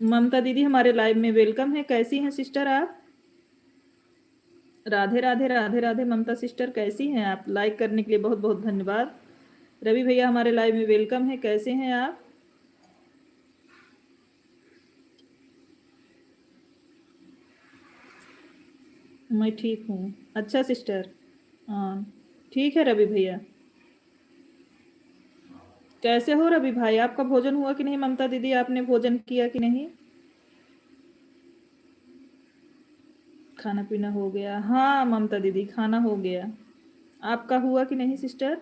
ममता दीदी हमारे लाइव में वेलकम है। कैसी हैं सिस्टर आप? राधे राधे राधे राधे। ममता सिस्टर कैसी हैं आप? लाइक करने के लिए बहुत बहुत धन्यवाद। रवि भैया हमारे लाइव में वेलकम है। कैसे हैं आप? मैं ठीक हूँ। अच्छा सिस्टर। हाँ ठीक है रवि भैया। कैसे हो रवि भाई? आपका भोजन हुआ कि नहीं? ममता दीदी आपने भोजन किया कि नहीं? खाना पीना हो गया। हाँ ममता दीदी खाना हो गया। आपका हुआ कि नहीं सिस्टर?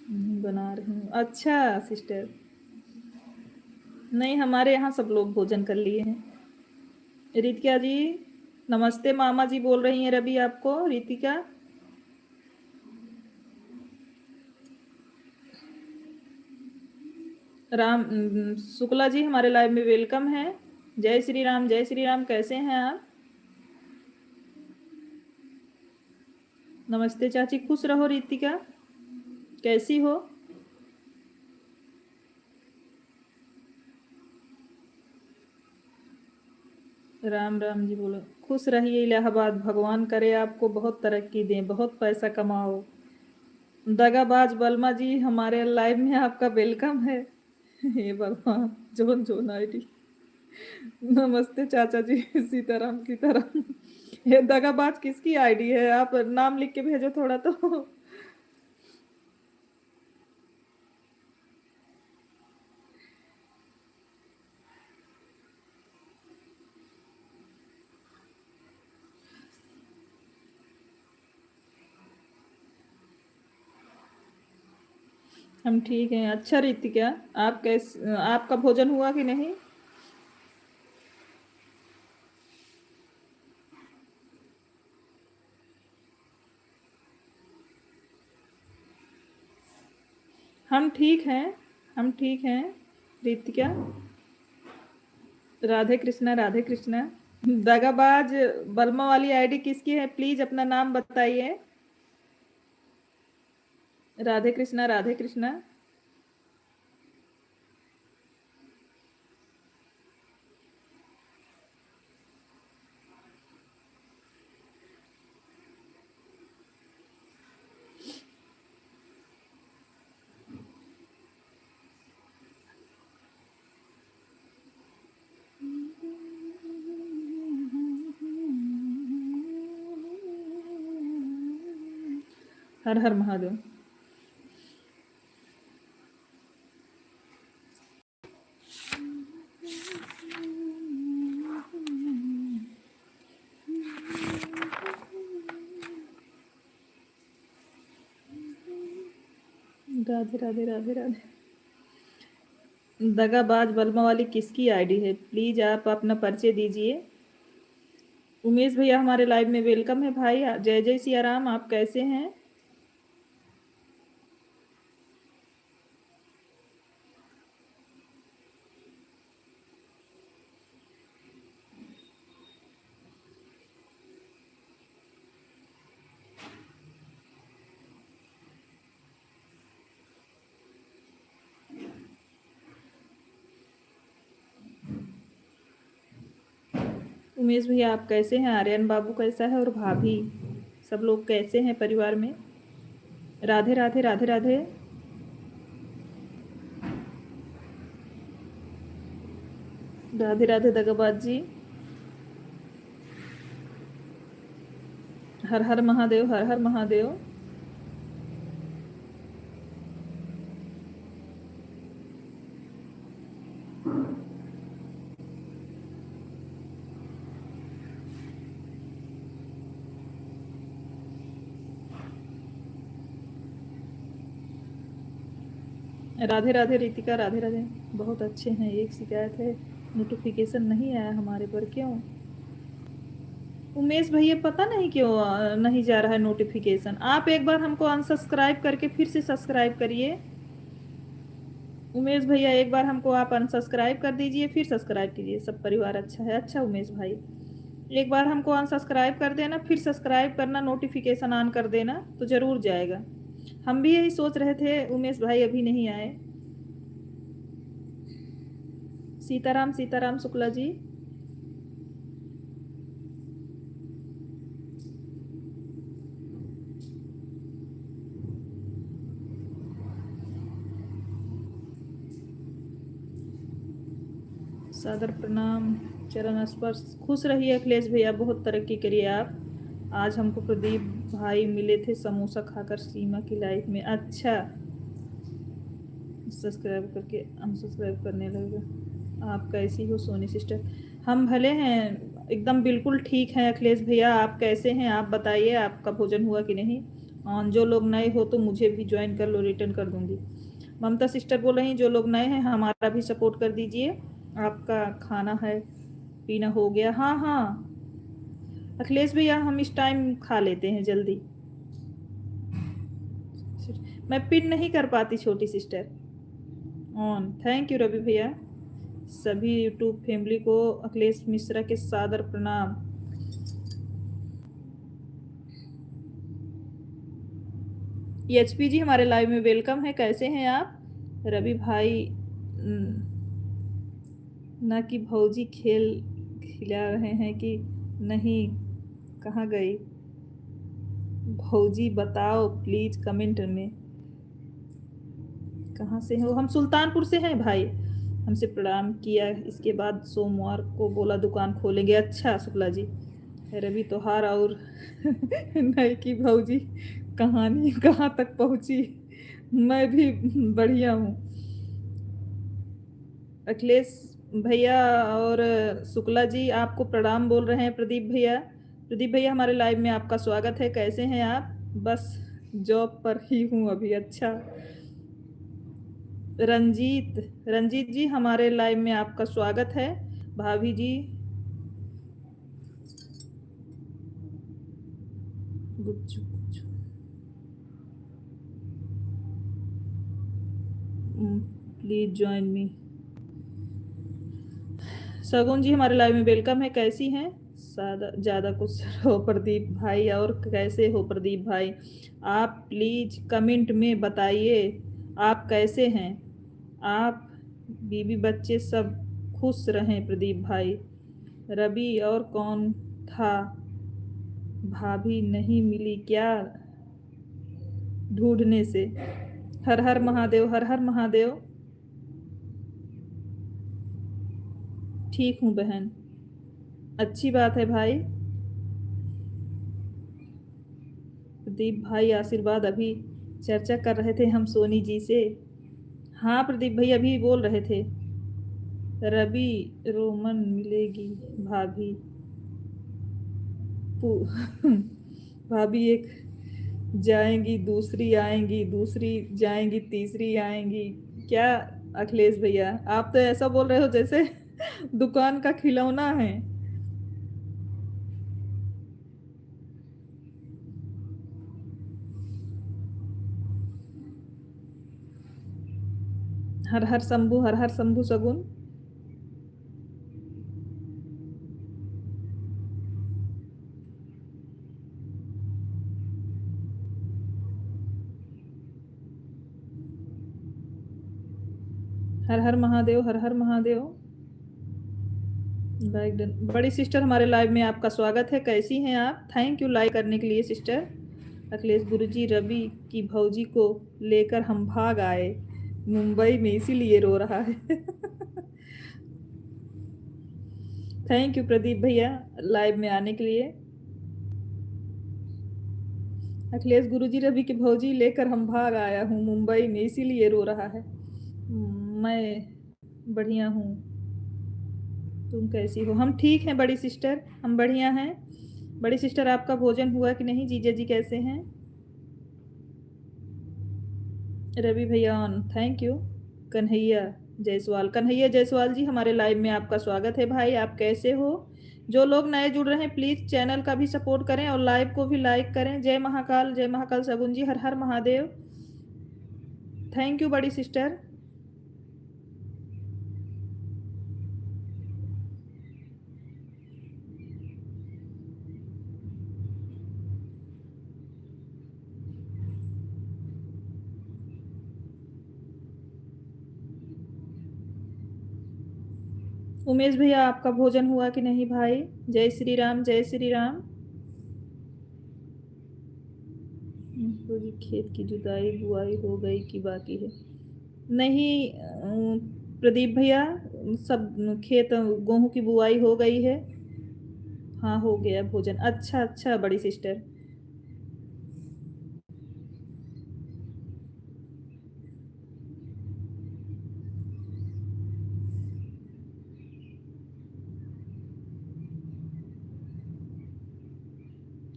बना रही हूँ। अच्छा सिस्टर। नहीं हमारे यहाँ सब लोग भोजन कर लिए हैं। रितिका जी नमस्ते। मामा जी बोल रही हैं रवि आपको। रितिका शुक्ला जी हमारे लाइव में वेलकम है। जय श्री राम जय श्री राम। कैसे हैं आप? नमस्ते चाची। खुश रहो रितिका। कैसी हो? राम राम जी बोलो। खुश रहिए इलाहाबाद। भगवान करे आपको बहुत तरक्की दें, बहुत पैसा कमाओ। दगाबाज बलमा जी हमारे लाइव में आपका वेलकम है। हे भगवान। Zone zone ID. नमस्ते चाचा जी। सीताराम सीताराम। ये दगाबाज किसकी आईडी है? आप नाम लिख के भेजो थोड़ा तो। हम ठीक हैं। अच्छा रितिका आप कैसे? आपका भोजन हुआ कि नहीं? हम ठीक हैं। हम ठीक हैं रितिका। राधे कृष्णा राधे कृष्णा। दगाबाज बलमा वाली आईडी किसकी है? प्लीज अपना नाम बताइए। राधे कृष्णा राधे कृष्णा। हर हर महादेव। राधे राधे राधे राधे। दगाबाज बलमा वाली किसकी आईडी है? प्लीज आप अपना परिचय दीजिए। उमेश भैया हमारे लाइव में वेलकम है भाई। जय जय सिया राम। आप कैसे हैं? उमेश भैया आप कैसे हैं? आर्यन बाबू कैसा है? और भाभी सब लोग कैसे हैं परिवार में? राधे राधे राधे राधे। राधे राधे दगाबाज जी। हर हर महादेव हर हर महादेव। राधे राधे रितिका राधे राधे। बहुत अच्छे हैं। एक शिकायत है, नोटिफिकेशन नहीं आया हमारे पर। क्यों उमेश भैया? पता नहीं क्यों नहीं जा रहा है नोटिफिकेशन। आप एक बार हमको अनसब्सक्राइब करके फिर से सब्सक्राइब करिए। उमेश भैया एक बार हमको आप अनसब्सक्राइब कर दीजिए, फिर सब्सक्राइब कीजिए। सब परिवार अच्छा है। अच्छा उमेश भाई एक बार हमको अनसब्सक्राइब कर देना, फिर सब्सक्राइब करना, नोटिफिकेशन ऑन कर देना तो ज़रूर जाएगा। हम भी यही सोच रहे थे उमेश भाई अभी नहीं आए। सीताराम सीताराम शुक्ला जी। सादर प्रणाम, चरण स्पर्श। खुश रहिए अखिलेश भैया, बहुत तरक्की करिए आप। आज हमको प्रदीप भाई मिले थे समोसा खाकर सीमा की लाइफ में। अच्छा, सब्सक्राइब करके अनसब्सक्राइब करने लगे। आप कैसी हो सोनी सिस्टर? हम भले हैं, एकदम बिल्कुल ठीक हैं अखिलेश भैया। आप कैसे हैं आप बताइए, आपका भोजन हुआ कि नहीं? और जो लोग नए हो तो मुझे भी ज्वाइन कर लो, रिटर्न कर दूंगी। ममता सिस्टर बोल रही जो लोग नए हैं हमारा भी सपोर्ट कर दीजिए। आपका खाना है पीना हो गया? हाँ हाँ अखिलेश भैया, हम इस टाइम खा लेते हैं जल्दी। मैं पिन नहीं कर पाती छोटी सिस्टर। ऑन। थैंक यू रवि भैया। सभी यूट्यूब फैमिली को अखिलेश मिश्रा के सादर प्रणाम। एचपी जी हमारे लाइव में वेलकम है, कैसे हैं आप? रवि भाई ना कि भौजी खेल खिला रहे हैं कि नहीं, कहाँ गई भौजी बताओ प्लीज कमेंट में। कहाँ से हो? हम सुल्तानपुर से हैं भाई। हमसे प्रणाम किया, इसके बाद सोमवार को बोला दुकान खोलेंगे। अच्छा शुक्ला जी, रवि तोहार और नई की भौजी कहानी कहाँ तक पहुँची? मैं भी बढ़िया हूँ अखिलेश भैया। और शुक्ला जी आपको प्रणाम बोल रहे हैं प्रदीप भैया। प्रदीप भैया हमारे लाइव में आपका स्वागत है, कैसे हैं आप? बस जॉब पर ही हूँ अभी। अच्छा, रंजीत रंजीत जी हमारे लाइव में आपका स्वागत है। भाभी जी गुच्चू गुच्चू प्लीज ज्वाइन मी। सगुन जी हमारे लाइव में वेलकम है, कैसी हैं? ज़्यादा कुछ हो प्रदीप भाई, और कैसे हो प्रदीप भाई? आप प्लीज कमेंट में बताइए आप कैसे हैं। आप बीबी बच्चे सब खुश रहें प्रदीप भाई। रवि और कौन था? भाभी नहीं मिली क्या ढूंढने से? हर हर महादेव, हर हर महादेव। ठीक हूँ बहन, अच्छी बात है भाई। प्रदीप भाई आशीर्वाद, अभी चर्चा कर रहे थे हम सोनी जी से। हाँ प्रदीप भाई अभी बोल रहे थे। रवि रोमन मिलेगी भाभी भाभी एक जाएंगी, दूसरी आएंगी, दूसरी जाएंगी, तीसरी आएंगी। क्या अखिलेश भैया, आप तो ऐसा बोल रहे हो जैसे दुकान का खिलौना है। हर हर शंभू, हर हर शंभू सगुन। हर हर महादेव, हर हर महादेव। Like done. बड़ी सिस्टर हमारे लाइव में आपका स्वागत है, कैसी हैं आप? थैंक यू लाइक करने के लिए सिस्टर। अखिलेश गुरुजी रवि की भौजी को लेकर हम भाग आए मुंबई में, इसीलिए रो रहा है। थैंक यू प्रदीप भैया लाइव में आने के लिए। अखिलेश गुरुजी रवि की भौजी लेकर हम भाग आया हूँ मुंबई में, इसीलिए रो रहा है। मैं बढ़िया हूँ, तुम कैसी हो? हम ठीक हैं बड़ी सिस्टर, हम बढ़िया हैं। बड़ी सिस्टर आपका भोजन हुआ कि नहीं? जीजा जी कैसे हैं? रवि भैया on, thank you. Kanhaiya Jaiswal, Kanhaiya Jaiswal ji हमारे लाइव में आपका स्वागत है भाई, आप कैसे हो? जो लोग नए जुड़ रहे हैं प्लीज़ चैनल का भी सपोर्ट करें और लाइव को भी लाइक करें। जय महाकाल, जय महाकाल सगुन जी, हर हर महादेव। थैंक यू बड़ी सिस्टर। उमेश भैया आपका भोजन हुआ कि नहीं भाई? जय श्री राम, जय श्री राम। पूरी खेत की जुताई बुआई हो गई कि बाकी है? नहीं प्रदीप भैया, सब खेत गेहूं की बुआई हो गई है। हाँ हो गया भोजन। अच्छा अच्छा बड़ी सिस्टर।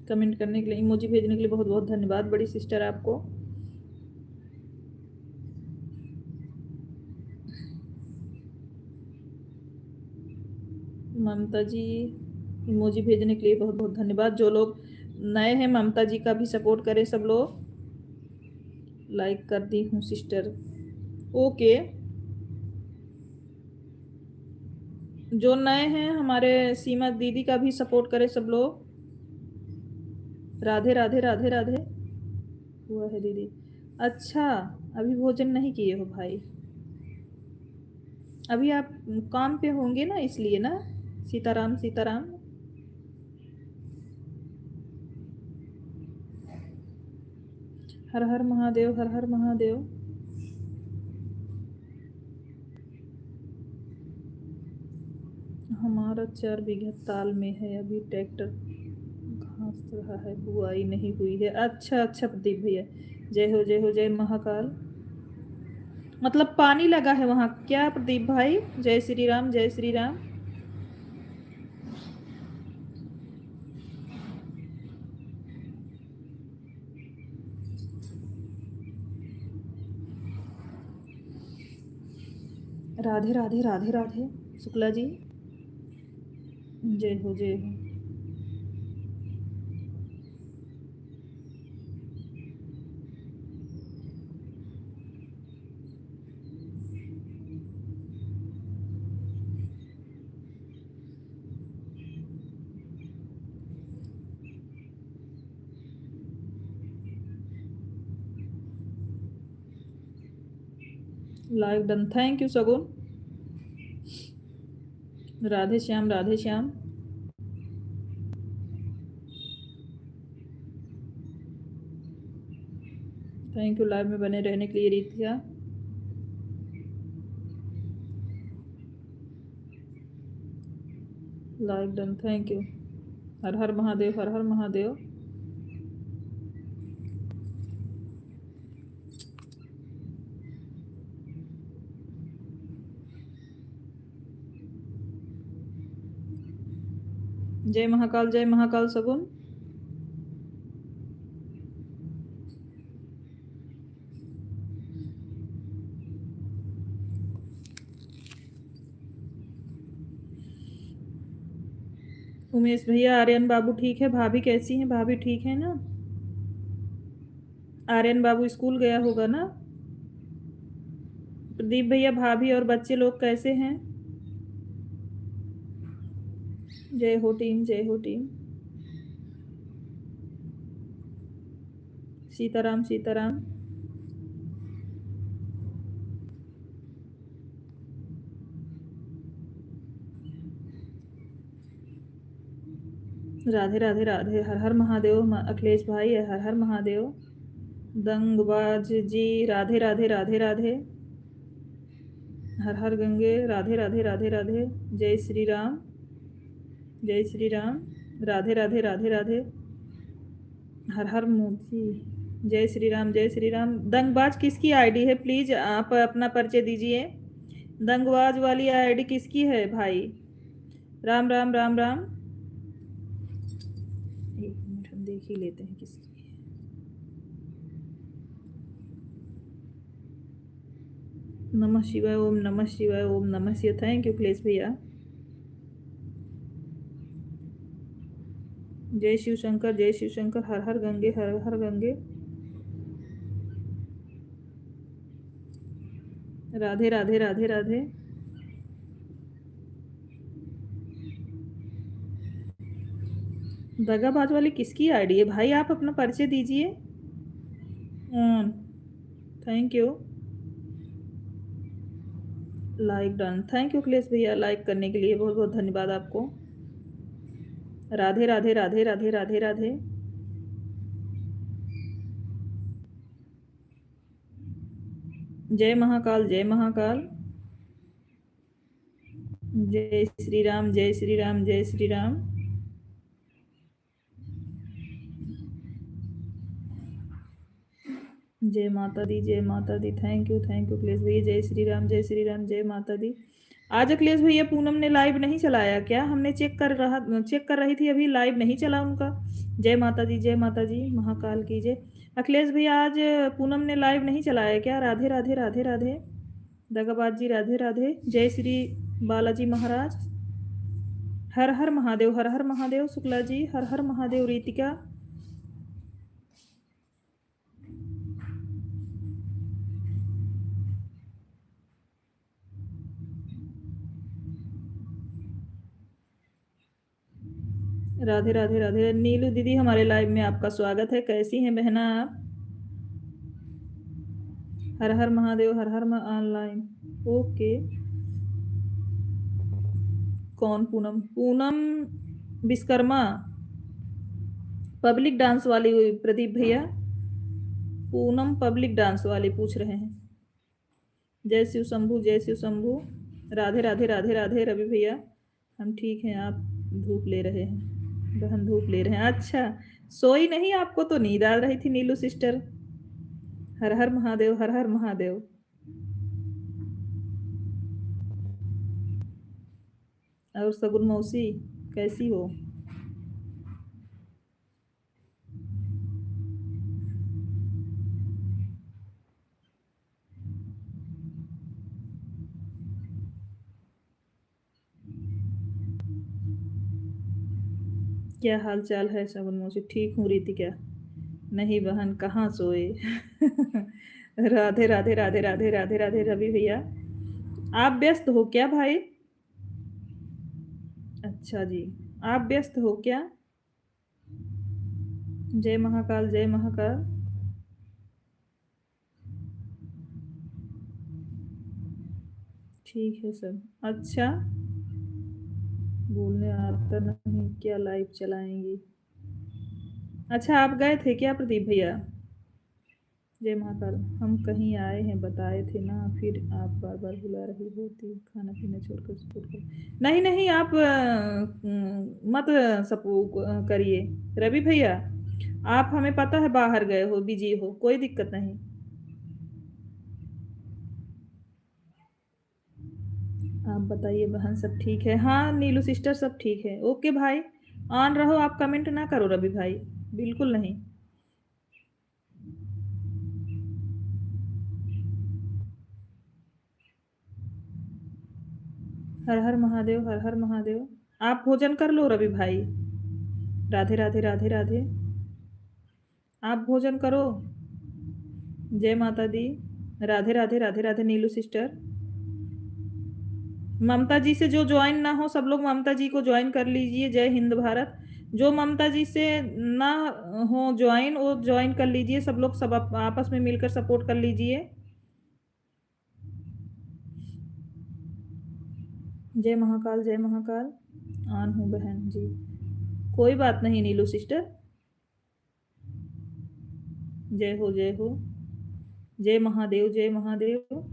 कमेंट करने के लिए, इमोजी भेजने के लिए बहुत बहुत धन्यवाद बड़ी सिस्टर आपको। ममता जी, इमोजी भेजने के लिए बहुत बहुत धन्यवाद। जो लोग नए हैं ममता जी का भी सपोर्ट करें सब लोग। लाइक कर दी हूँ सिस्टर। ओके, जो नए हैं हमारे सीमा दीदी का भी सपोर्ट करें सब लोग। राधे राधे राधे राधे। हुआ है दीदी? अच्छा, अभी भोजन नहीं किए हो भाई? अभी आप काम पे होंगे ना, इसलिए ना। सीताराम सीताराम। हर हर महादेव, हर हर महादेव। हमारा 4 बीघा ताल में है, अभी ट्रैक्टर घास रहा है, बुआई नहीं हुई है। अच्छा अच्छा प्रदीप भैया, जय हो जय हो जय महाकाल। मतलब पानी लगा है वहाँ क्या प्रदीप भाई? जय श्री राम, जय श्री राम। राधे राधे राधे राधे शुक्ला जी, जय हो जय हो। Live done, thank you Sagun. Radhe Shyam, Radhe Shyam. Thank you live में बने रहने के लिए Ritiya. Live done, thank you. Har Har Mahadev, Har Har Mahadev. जय महाकाल, जय महाकाल सगुन। उमेश भैया, आर्यन बाबू ठीक है? भाभी कैसी हैं? भाभी ठीक है ना? आर्यन बाबू स्कूल गया होगा ना? प्रदीप भैया, भाभी और बच्चे लोग कैसे हैं? जय हो टीम, जय हो टीम। सीताराम सीताराम। राधे राधे राधे। हर हर महादेव अखिलेश भाई, हर हर महादेव। दंगबाज जी, राधे राधे राधे राधे। हर हर गंगे, राधे राधे राधे राधे। जय श्री राम, जय श्री राम। राधे राधे राधे राधे। हर हर मोदी। जय श्री राम, जय श्री राम। दंगबाज किसकी आईडी है? प्लीज आप अपना परिचय दीजिए। दंगबाज वाली आईडी किसकी है भाई? राम राम राम राम। एक मिनट हम देख ही लेते हैं किसकी है। नमः शिवाय, ओम नमः शिवाय, ओम नमः शिवाय। थैंक यू अखिलेश भैया। जय शिव शंकर, जय शिव शंकर। हर हर गंगे, हर हर गंगे। राधे राधे राधे राधे। दगाबाज वाली किसकी आईडी है भाई? आप अपना परिचय दीजिए। Thank you. Like done. Thank you Akhilesh भैया, लाइक करने के लिए बहुत बहुत धन्यवाद आपको। राधे राधे राधे राधे राधे राधे। जय महाकाल जय महाकाल। जय श्री राम जय श्री राम जय श्री राम। जय माता दी जय माता दी। थैंक यू अखिलेश भैया। जय श्री राम जय श्री राम जय माता दी। आज अखिलेश भैया पूनम ने लाइव नहीं चलाया क्या? हमने चेक कर रही थी अभी, लाइव नहीं चला उनका। जय माता जी महाकाल की जय। अखिलेश भैया आज पूनम ने लाइव नहीं चलाया क्या? राधे राधे राधे राधे। दगाबाज जी राधे राधे। जय श्री बालाजी महाराज। हर हर महादेव हर हर महादेव। शुक्ला जी हर हर महादेव। रीतिका राधे राधे राधे। नीलू दीदी हमारे लाइव में आपका स्वागत है। कैसी हैं बहना आप? हर हर महादेव हर हर ऑनलाइन। ओके। कौन पूनम? पूनम विश्वकर्मा पब्लिक डांस वाली प्रदीप भैया। पूनम पब्लिक डांस वाली पूछ रहे हैं। जय शिव शंभू जय शिव शंभू। राधे राधे राधे राधे रवि भैया। हम ठीक हैं, आप धूप ले रहे हैं? बहन धूप ले रहे हैं, अच्छा। सोई नहीं? आपको तो नींद आ रही थी नीलू सिस्टर। हर हर महादेव हर हर महादेव। और सगुन मौसी कैसी हो? क्या हाल चाल है सगुन मौसी? ठीक हूँ रीतिका। नहीं बहन, कहाँ सोए। राधे राधे राधे राधे राधे राधे रवि भैया। आप व्यस्त हो क्या भाई? अच्छा जी, आप व्यस्त हो क्या? जय महाकाल जय महाकाल। ठीक है सब। अच्छा, बोलने आता नहीं क्या? लाइव चलाएंगी? अच्छा, आप गए थे क्या प्रदीप भैया? जय महाकाल। हम कहीं आए हैं बताए थे ना, फिर आप बार बार बुला रही होती। खाना पीना छोड़कर सपोर्ट कर। नहीं नहीं, आप मत सपोर्ट करिए रवि भैया। आप, हमें पता है बाहर गए हो, बिजी हो, कोई दिक्कत नहीं। आप बताइए बहन, सब ठीक है? हाँ नीलू सिस्टर सब ठीक है। ओके भाई, ऑन रहो। आप कमेंट ना करो रवि भाई, बिल्कुल नहीं। हर हर महादेव हर हर महादेव। आप भोजन कर लो रवि भाई। राधे राधे राधे राधे। आप भोजन करो। जय माता दी। राधे राधे राधे राधे नीलू सिस्टर। ममता जी से जो ज्वाइन ना हो, सब लोग ममता जी को ज्वाइन कर लीजिए। जय हिंद भारत। जो ममता जी से ना हो ज्वाइन, वो ज्वाइन कर लीजिए। सब लोग सब आपस में मिलकर सपोर्ट कर लीजिए। जय महाकाल जय महाकाल। आन हूँ बहन जी। कोई बात नहीं नीलू सिस्टर। जय हो जय हो। जय महादेव जय महादेव।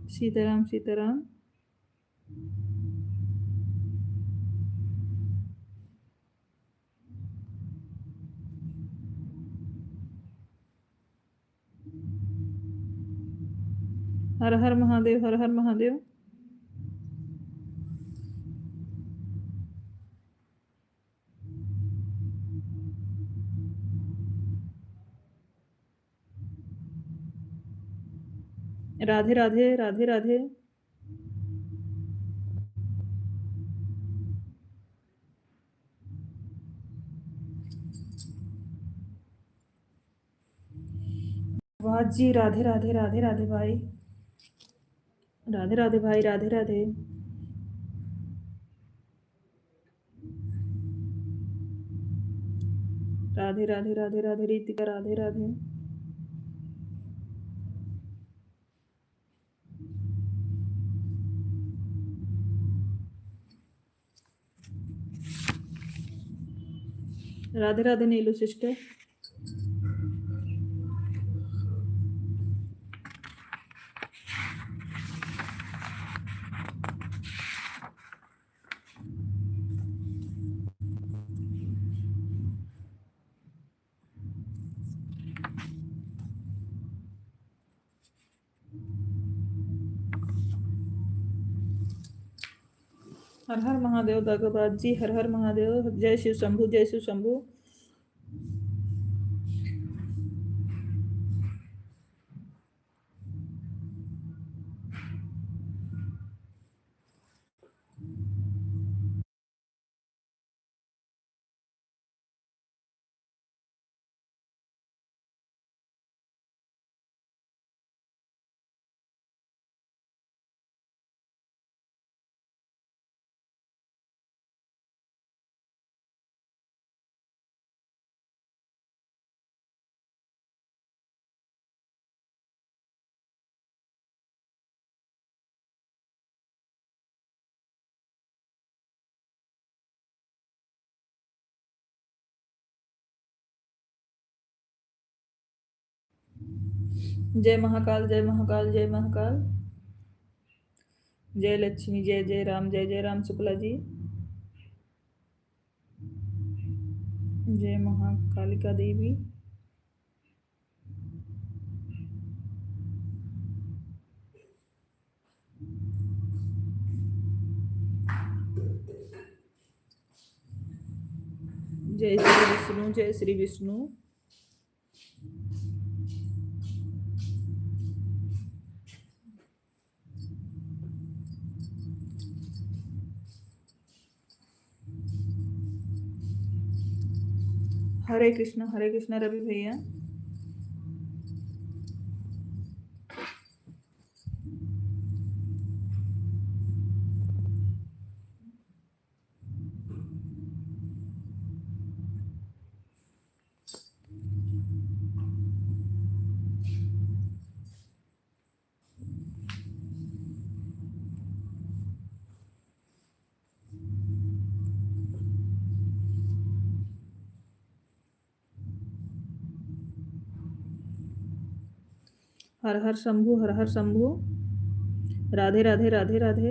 सीताराम सीताराम। हर हर महादेव हर हर महादेव। राधे राधे राधे राधे। वाह जी, राधे राधे राधे राधे भाई, राधे राधे भाई, राधे राधे। राधे राधे राधे राधे रीतिका, राधे राधे। राधे राधे नीलू सिस्टर। हर हर महादेव दागोबाद जी, हर हर महादेव, जय शिव शंभू, जय शिव शंभू। जय महाकाल, जय महाकाल, जय महाकाल। जय लक्ष्मी, जय जय राम, जय जय राम शुक्ला जी। जय महाकालिका देवी। जय श्री विष्णु, जय श्री विष्णु। हरे कृष्ण रवि भैया। हर हर शंभु, हर हर शंभु। राधे राधे राधे राधे।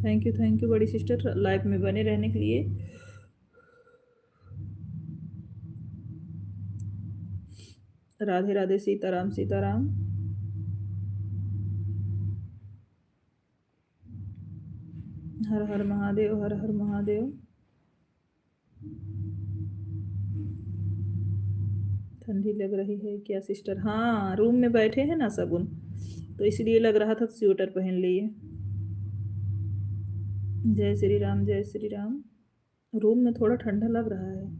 थैंक यू बड़ी सिस्टर, लाइव में बने रहने के लिए। राधे राधे, सीताराम सीताराम। हर हर महादेव, हर हर महादेव। ठंडी लग रही है क्या सिस्टर? हाँ, रूम में बैठे हैं ना सबुन, तो इसलिए लग रहा था स्वेटर पहन लिए। जय श्री राम, जय श्री राम। रूम में थोड़ा ठंडा लग रहा है।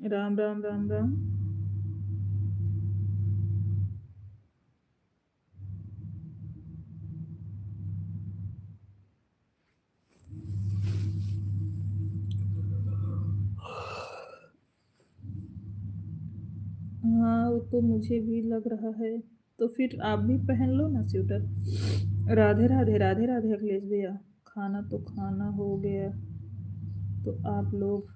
राम राम राम राम। हाँ, वो तो मुझे भी लग रहा है, तो फिर आप भी पहन लो ना स्वेटर। राधे राधे राधे राधे अखिलेश भैया। खाना तो खाना हो गया, तो आप लोग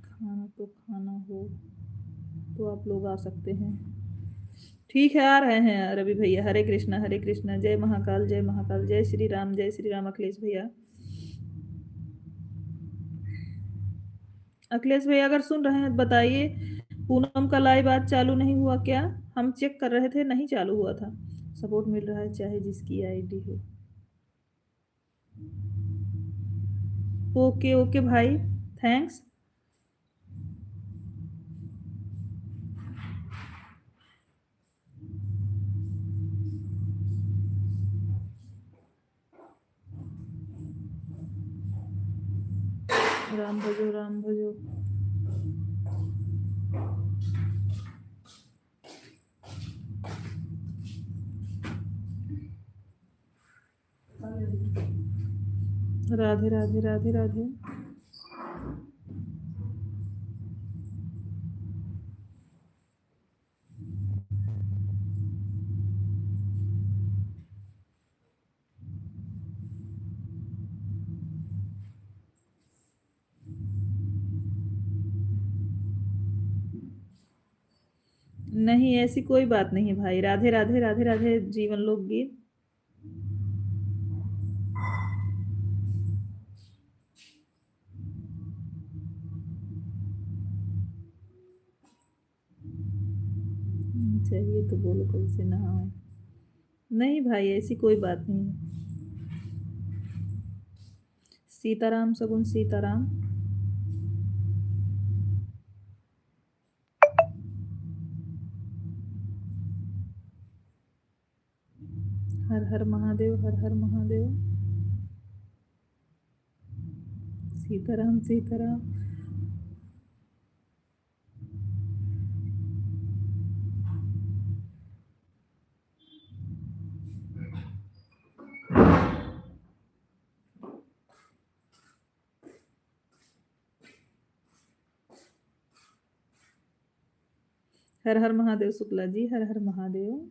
खाना तो खाना हो तो आप लोग आ सकते हैं। ठीक है, आ रहे हैं रवि भैया। हरे कृष्णा, जय महाकाल, जय महाकाल, जय श्री राम अखिलेश भैया। अखिलेश भैया अगर सुन रहे हैं तो बताइए, पूनम का लाइव आज चालू नहीं हुआ क्या? हम चेक कर रहे थे, नहीं चालू हुआ था। सपोर्ट मिल रहा है चाहे जिसकी आईडी हो। ओके ओके भाई, थैंक्स। राम भजो राम भजो। राधे राधे राधे राधे। नहीं, ऐसी कोई बात नहीं भाई। राधे राधे राधे राधे। जीवन लोकगीत। चाहिए तो बोलो, कैसे ना हो। नहीं भाई, ऐसी कोई बात नहीं है। सीताराम सगुन सीताराम। हर हर महादेव, हर हर महादेव। सीताराम सीताराम। हर हर महादेव शुक्ला जी, हर हर महादेव।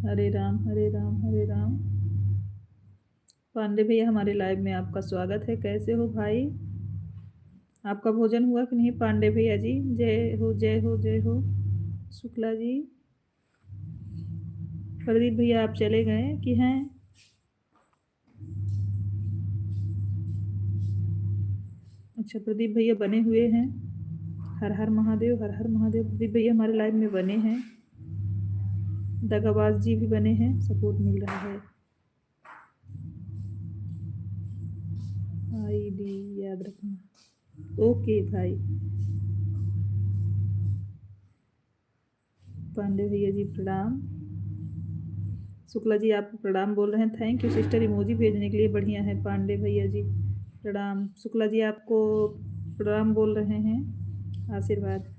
हरे राम हरे राम हरे राम। पांडे भैया, हमारे लाइव में आपका स्वागत है। कैसे हो भाई? आपका भोजन हुआ कि नहीं पांडे भैया जी? जय हो जय हो जय हो। शुक्ला जी। प्रदीप भैया, आप चले गए कि हैं? अच्छा, प्रदीप भैया बने हुए हैं। हर हर महादेव, हर हर महादेव। प्रदीप भैया हमारे लाइव में बने हैं। दगाबाज जी भी बने हैं, सपोर्ट मिल रहा है। आईडी याद रखना। ओके भाई। पांडे भैया जी प्रणाम। शुक्ला जी आपको प्रणाम बोल रहे हैं। थैंक यू सिस्टर, इमोजी भेजने के लिए। बढ़िया है पांडे भैया जी, प्रणाम। शुक्ला जी आपको प्रणाम बोल रहे हैं, आशीर्वाद।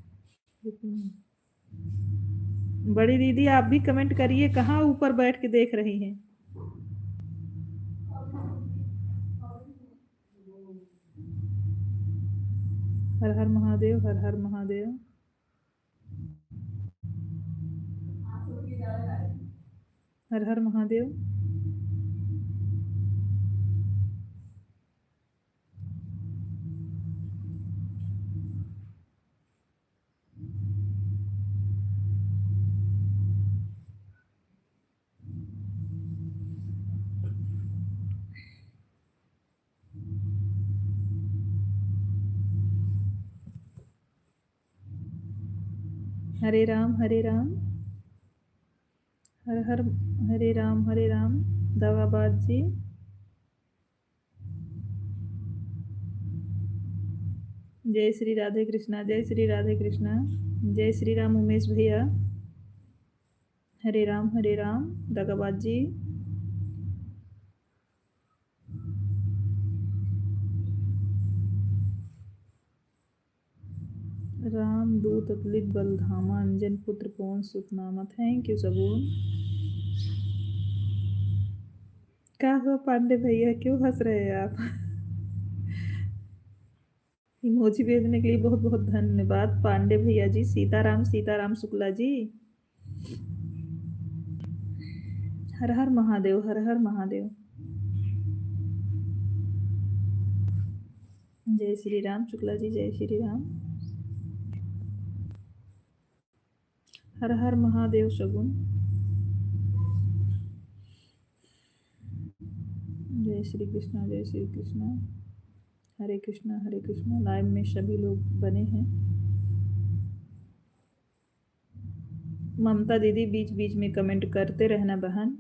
बड़ी दीदी आप भी कमेंट करिए, कहाँ ऊपर बैठ के देख रही हैं? हर हर महादेव, हर हर महादेव। हर हर महादेव। हरे राम हरे राम। हर हर हरे राम हरे राम। दगाबाज जी। जय श्री राधे कृष्णा, जय श्री राधे कृष्णा। जय श्री राम उमेश भैया। हरे राम दगाबाज जी। राम दूत अतुलित बलधामा, अंजन पुत्र पवन सुतनामा। Thank you सबून। क्या हुआ पांडे भैया, क्यों हंस रहे हैं आप? इमोजी भेजने के लिए बहुत बहुत धन्यवाद पांडे भैया जी। सीताराम सीताराम शुक्ला जी। हर हर महादेव, हर हर महादेव। जय श्री राम शुक्ला जी, जय श्री राम। हर हर महादेव शगुन। जय श्री कृष्णा, जय श्री कृष्णा। हरे कृष्णा, हरे कृष्णा। लाइव में सभी लोग बने हैं। ममता दीदी बीच बीच में कमेंट करते रहना बहन।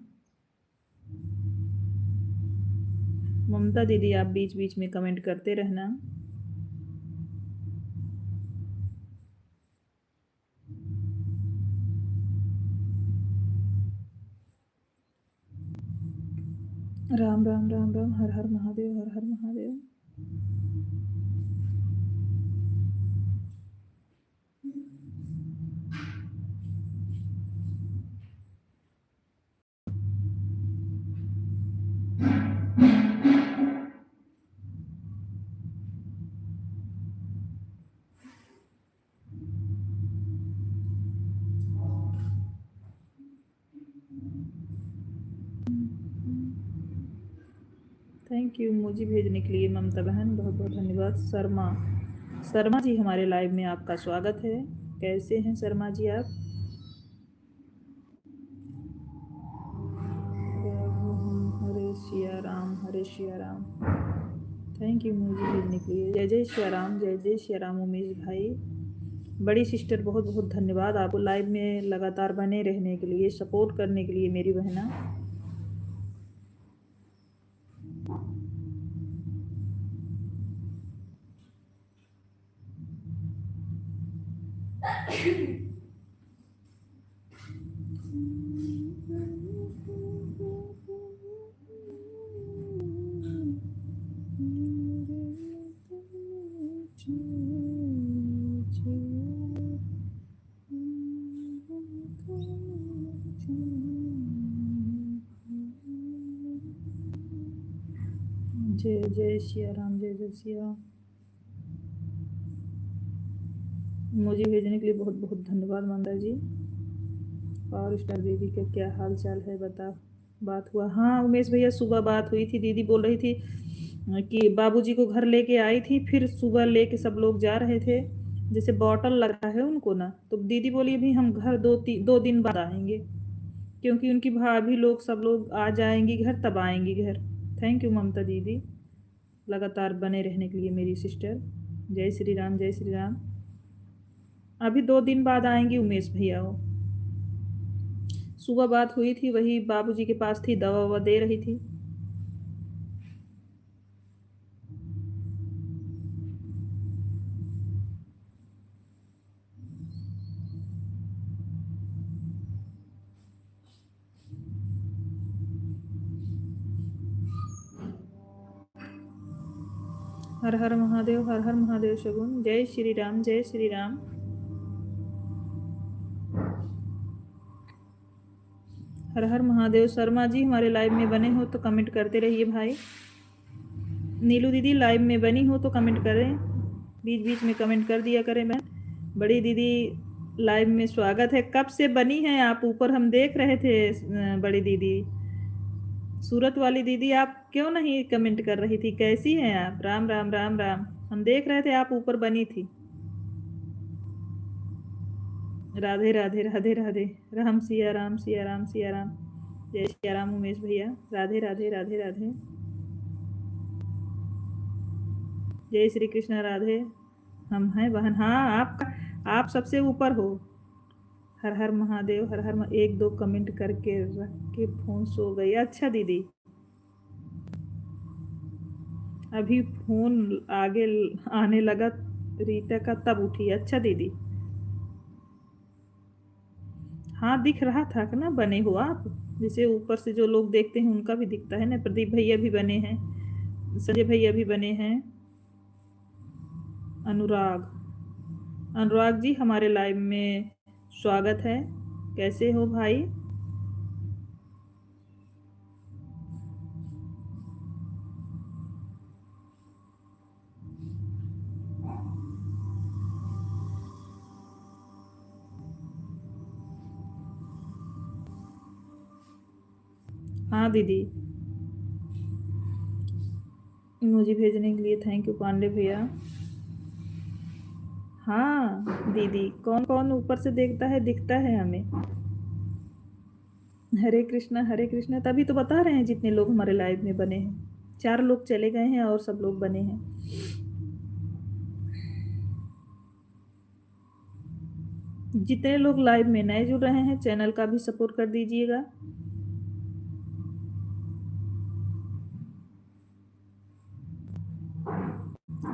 ममता दीदी आप बीच बीच में कमेंट करते रहना। राम राम राम राम, हर हर महादेव, हर हर महादेव। थैंक यू मुझे भेजने के लिए ममता बहन, बहुत बहुत धन्यवाद। शर्मा जी हमारे लाइव में आपका स्वागत है। कैसे हैं शर्मा जी आप? हरे सिया राम, हरे सिया राम। थैंक यू मुझे भेजने के लिए। जय जय सिया राम, जय जय सिया राम। उमेश भाई, बड़ी सिस्टर, बहुत बहुत धन्यवाद आपको लाइव में लगातार बने रहने के लिए, सपोर्ट करने के लिए मेरी बहना। जय जय सिया राम, जय जय सिया राम। मुझे भेजने के लिए बहुत बहुत धन्यवाद मंदा जी। और स्टार दीदी का क्या हाल चाल है बता। बात हुआ? हाँ उमेश भैया, सुबह बात हुई थी। दीदी बोल रही थी कि बाबूजी को घर लेके आई थी, फिर सुबह लेके सब लोग जा रहे थे, जैसे बॉटल लग रहा है उनको ना, तो दीदी बोली अभी हम घर 2 दिन बाद आएंगे, क्योंकि उनकी भाभी लोग सब लोग आ जाएंगी घर, तब आएंगी घर। थैंक यू ममता दीदी, लगातार बने रहने के लिए मेरी सिस्टर। जय श्री राम, जय श्री राम। अभी 2 दिन बाद आएंगी उमेश भैया। वो सुबह बात हुई थी, वही बाबूजी के पास थी, दवा ववा दे रही थी। हर हर महादेव, हर हर महादेव शगुन। जय श्री राम, जय श्री राम। हर हर महादेव। शर्मा जी हमारे लाइव में बने हो तो कमेंट करते रहिए भाई। नीलू दीदी लाइव में बनी हो तो कमेंट करें, बीच बीच में कमेंट कर दिया करें। मैं बड़ी दीदी लाइव में स्वागत है। कब से बनी हैं आप? ऊपर हम देख रहे थे। बड़ी दीदी, सूरत वाली दीदी, आप क्यों नहीं कमेंट कर रही थी? कैसी हैं आप? राम राम राम राम। हम देख रहे थे आप ऊपर बनी थी। राधे राधे, राधे राधे। राम सिया राम, सिया राम, सिया राम। जय सिया राम उमेश भैया। राधे राधे, राधे राधे। जय श्री कृष्ण, राधे। हम हैं बहन। हाँ आप सबसे ऊपर हो। हर हर महादेव, हर हर 1-2 कमेंट करके रख के फोन सो गई। अच्छा दीदी, अभी फोन आगे आने लगा रीता का, तब उठी। अच्छा दीदी, हाँ दिख रहा था कि ना बने हो आप। जैसे ऊपर से जो लोग देखते हैं उनका भी दिखता है ना। प्रदीप भैया भी बने हैं, संजय भैया भी बने हैं। अनुराग जी हमारे लाइव में स्वागत है। कैसे हो भाई? हाँ दीदी, मुझे भेजने के लिए थैंक यू पांडे भैया। हाँ दीदी, कौन कौन ऊपर से देखता है, दिखता है हमें। हरे कृष्णा, हरे कृष्णा। तभी तो बता रहे हैं जितने लोग हमारे लाइव में बने हैं। 4 लोग चले गए हैं और सब लोग बने हैं। जितने लोग लाइव में नए जुड़ रहे हैं चैनल का भी सपोर्ट कर दीजिएगा।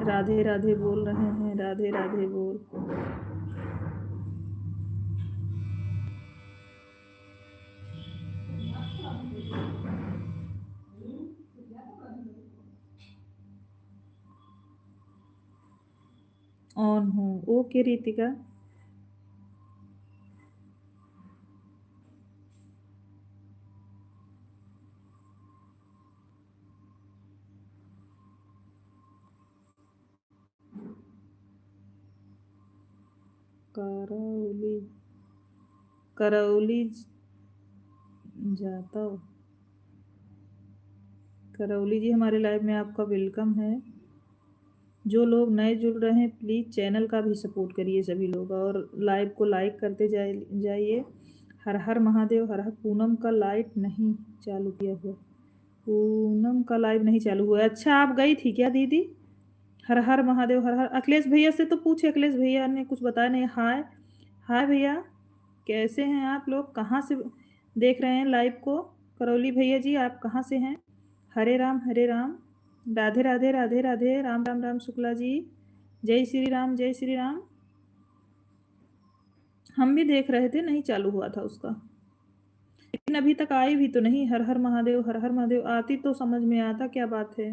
राधे राधे बोल रहे हैं, राधे राधे बोल। ऑन हूँ। ओके रितिका। करौली करौली जाता हूँ। करौली जी हमारे लाइव में आपका वेलकम है। जो लोग नए जुड़ रहे हैं प्लीज़ चैनल का भी सपोर्ट करिए सभी लोग, और लाइव को लाइक करते जाइए। हर हर महादेव। हर हर। पूनम का लाइट नहीं चालू किया हुआ। पूनम का लाइव नहीं चालू हुआ। अच्छा आप गई थी क्या दीदी? हर हर महादेव। हर हर। अखिलेश भैया से तो पूछे, अखिलेश भैया ने कुछ बताया नहीं। हाय हाय भैया, कैसे हैं आप लोग? कहाँ से देख रहे हैं लाइव को? करौली भैया जी आप कहाँ से हैं? हरे राम हरे राम। राधे राधे राधे राधे। राम राम राम शुक्ला जी। जय श्री राम जय श्री राम। हम भी देख रहे थे, नहीं चालू हुआ था उसका, लेकिन अभी तक आई भी तो नहीं। हर हर महादेव हर हर महादेव आती तो समझ में आता क्या बात है।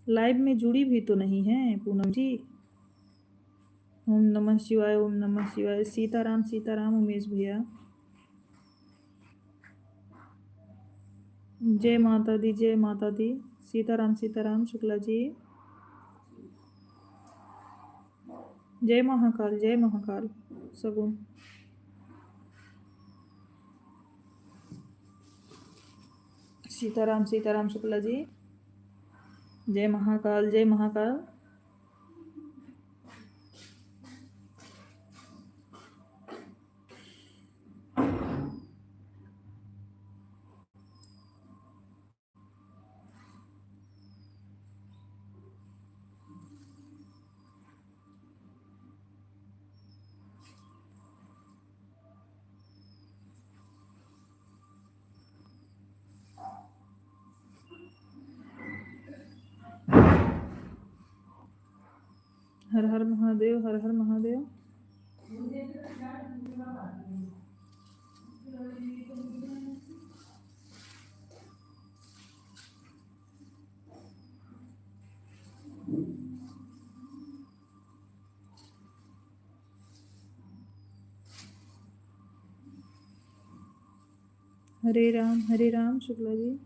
लाइव में जुड़ी भी तो नहीं है पूनम जी। ओम नमः शिवाय ओम नमः शिवाय। सीताराम सीताराम उमेश भैया। जय माता दी जय माता दी। सीताराम सीताराम शुक्ला जी। जय महाकाल जय महाकाल। सगुन। सीताराम सीताराम शुक्ला जी। जय महाकाल जय महाकाल। हर हर महादेव हर हर महादेव। हरे राम शुक्ला जी।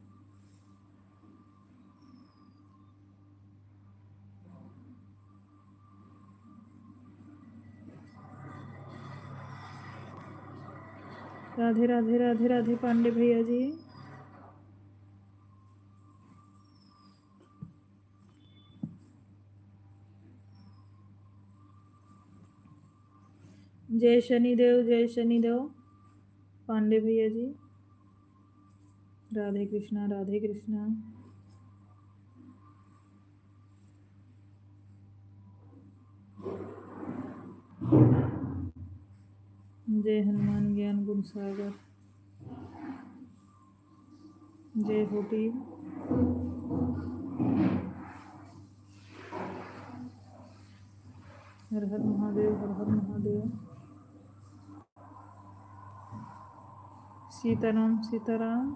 राधे राधे राधे राधे पांडे भैया जी। जय शनिदेव पांडे भैया जी। राधे कृष्णा राधे कृष्णा। जय हनुमान ज्ञान गुण सागर। जय हो टीम। हर हर महादेव हर हर महादेव। सीताराम सीताराम।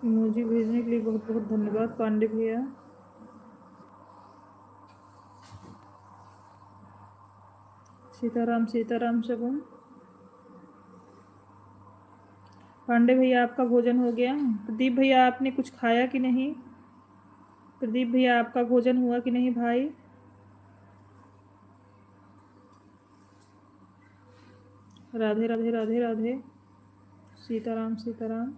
इमोजी भेजने के लिए बहुत बहुत धन्यवाद पांडे भैया। सीताराम सीताराम शगुन। पांडे भैया आपका भोजन हो गया? प्रदीप भैया आपने कुछ खाया कि नहीं? प्रदीप भैया आपका भोजन हुआ कि नहीं भाई? राधे राधे राधे राधे। सीताराम सीताराम।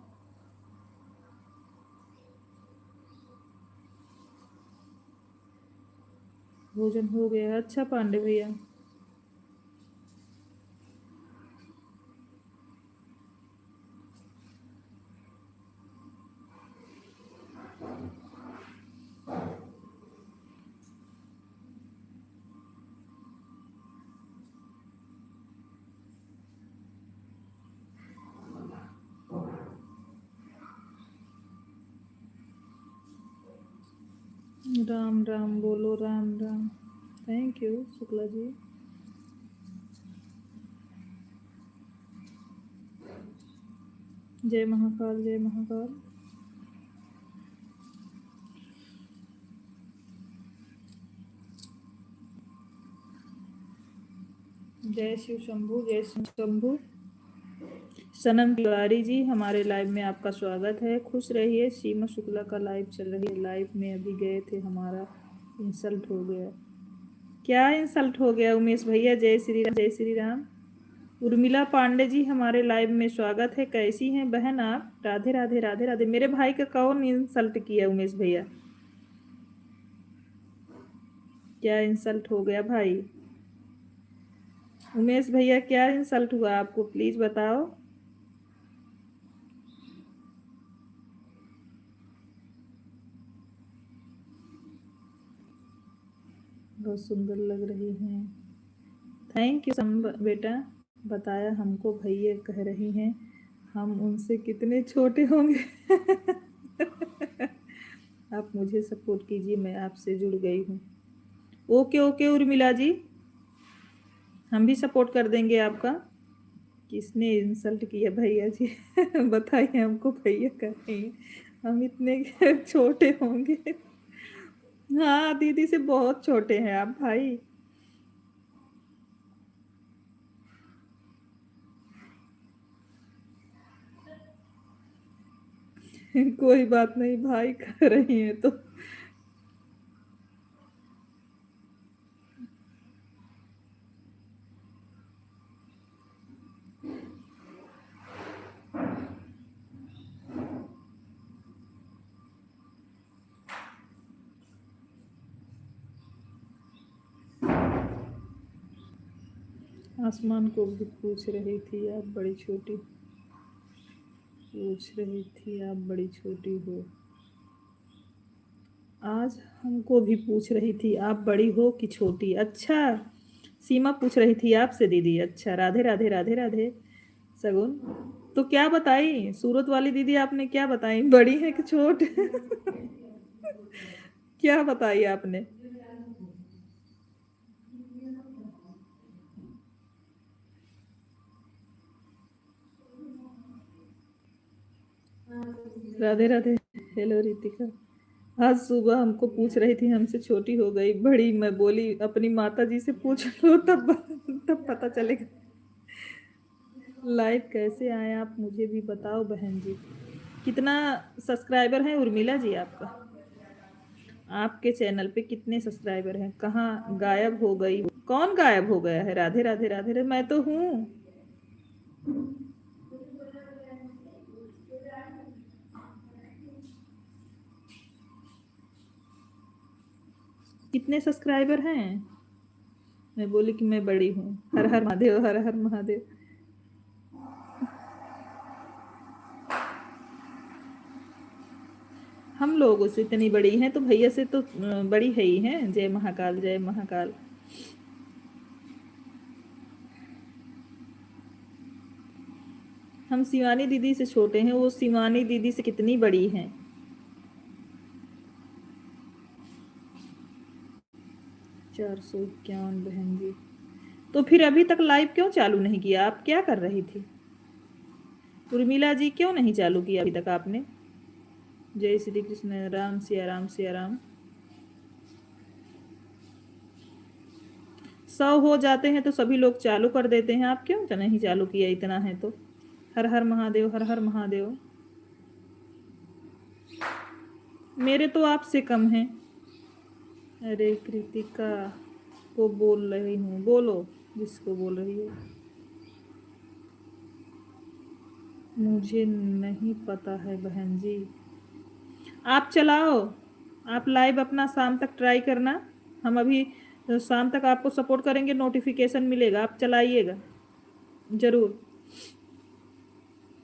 भोजन हो गया? अच्छा पांडे भैया। राम राम बोलो, राम राम। Thank you Shukla ji. जय महाकाल, जय महाकाल। जय शिव शंभू, जय शिव शंभू। सनम तिवारी जी, हमारे लाइव में आपका स्वागत है। खुश रहिए। सीमा शुक्ला का लाइव चल रही है। लाइव में अभी गए थे, हमारा इंसल्ट हो गया। क्या इंसल्ट हो गया उमेश भैया? जय श्री राम, जय श्री राम। उर्मिला पांडे जी, हमारे लाइव में स्वागत है। कैसी हैं बहन आप? राधे राधे, राधे राधे। मेरे भाई का कौन इंसल्ट किया उमेश भैया? क्या इंसल्ट हो गया भाई? उमेश भैया, क्या इंसल्ट हुआ आपको? प्लीज बताओ। बहुत सुंदर लग रही हैं। थैंक यू बेटा। बताया हमको भैया कह रही हैं, हम उनसे कितने छोटे होंगे। आप मुझे सपोर्ट कीजिए, मैं आपसे जुड़ गई हूँ। ओके ओके उर्मिला जी, हम भी सपोर्ट कर देंगे आपका। किसने इंसल्ट किया भैया जी? बताइए हमको। भैया कह रही हैं हम इतने छोटे होंगे। हाँ, दीदी से बहुत छोटे हैं आप भाई। कोई बात नहीं भाई, कर रही हैं तो। आसमान को भी पूछ रही थी आप बड़ी छोटी, पूछ रही थी आप बड़ी छोटी हो। आज हमको भी पूछ रही थी आप बड़ी हो कि छोटी। अच्छा, सीमा पूछ रही थी आपसे दीदी। अच्छा, राधे राधे, राधे राधे। सगुन तो क्या बताई सूरत वाली दीदी? आपने क्या बताई, बड़ी है कि छोट? क्या बताई आपने? राधे राधे। हेलो रितिका। आज सुबह हमको पूछ रही थी हमसे छोटी हो गई बड़ी। मैं बोली अपनी माता जी से पूछ लो, तब पता चलेगा। लाइव कैसे आए आप, मुझे भी बताओ बहन जी। कितना सब्सक्राइबर है उर्मिला जी आपका? आपके चैनल पे कितने सब्सक्राइबर हैं? कहाँ गायब हो गई? कौन गायब हो गया है? राधे राधे, राधे राधे। मैं तो हूँ। कितने सब्सक्राइबर हैं? मैं बोली कि मैं बड़ी हूँ। हर हर महादेव, हर हर महादेव। हम लोगों से इतनी बड़ी हैं तो भैया से तो बड़ी है ही हैं। जय महाकाल, जय महाकाल। हम शिवानी दीदी से छोटे हैं, वो शिवानी दीदी से कितनी बड़ी हैं? 451 बहन जी। तो फिर अभी तक लाइव क्यों चालू नहीं किया? आप क्या कर रही थी? उर्मिला जी, क्यों नहीं चालू किया अभी तक आपने? जय श्री कृष्ण, राम सिया राम, सिया राम। 100 हो जाते हैं तो सभी लोग चालू कर देते हैं, आप क्यों नहीं चालू किया? इतना है तो। हर हर महादेव, हर हर महादेव। मेरे तो आपसे कम हैं। अरे कृतिका को बोल रही हूँ, बोलो जिसको बोल रही हो। मुझे नहीं पता है बहन जी। आप चलाओ, आप लाइव अपना शाम तक ट्राई करना। हम अभी शाम तक आपको सपोर्ट करेंगे, नोटिफिकेशन मिलेगा, आप चलाइएगा ज़रूर।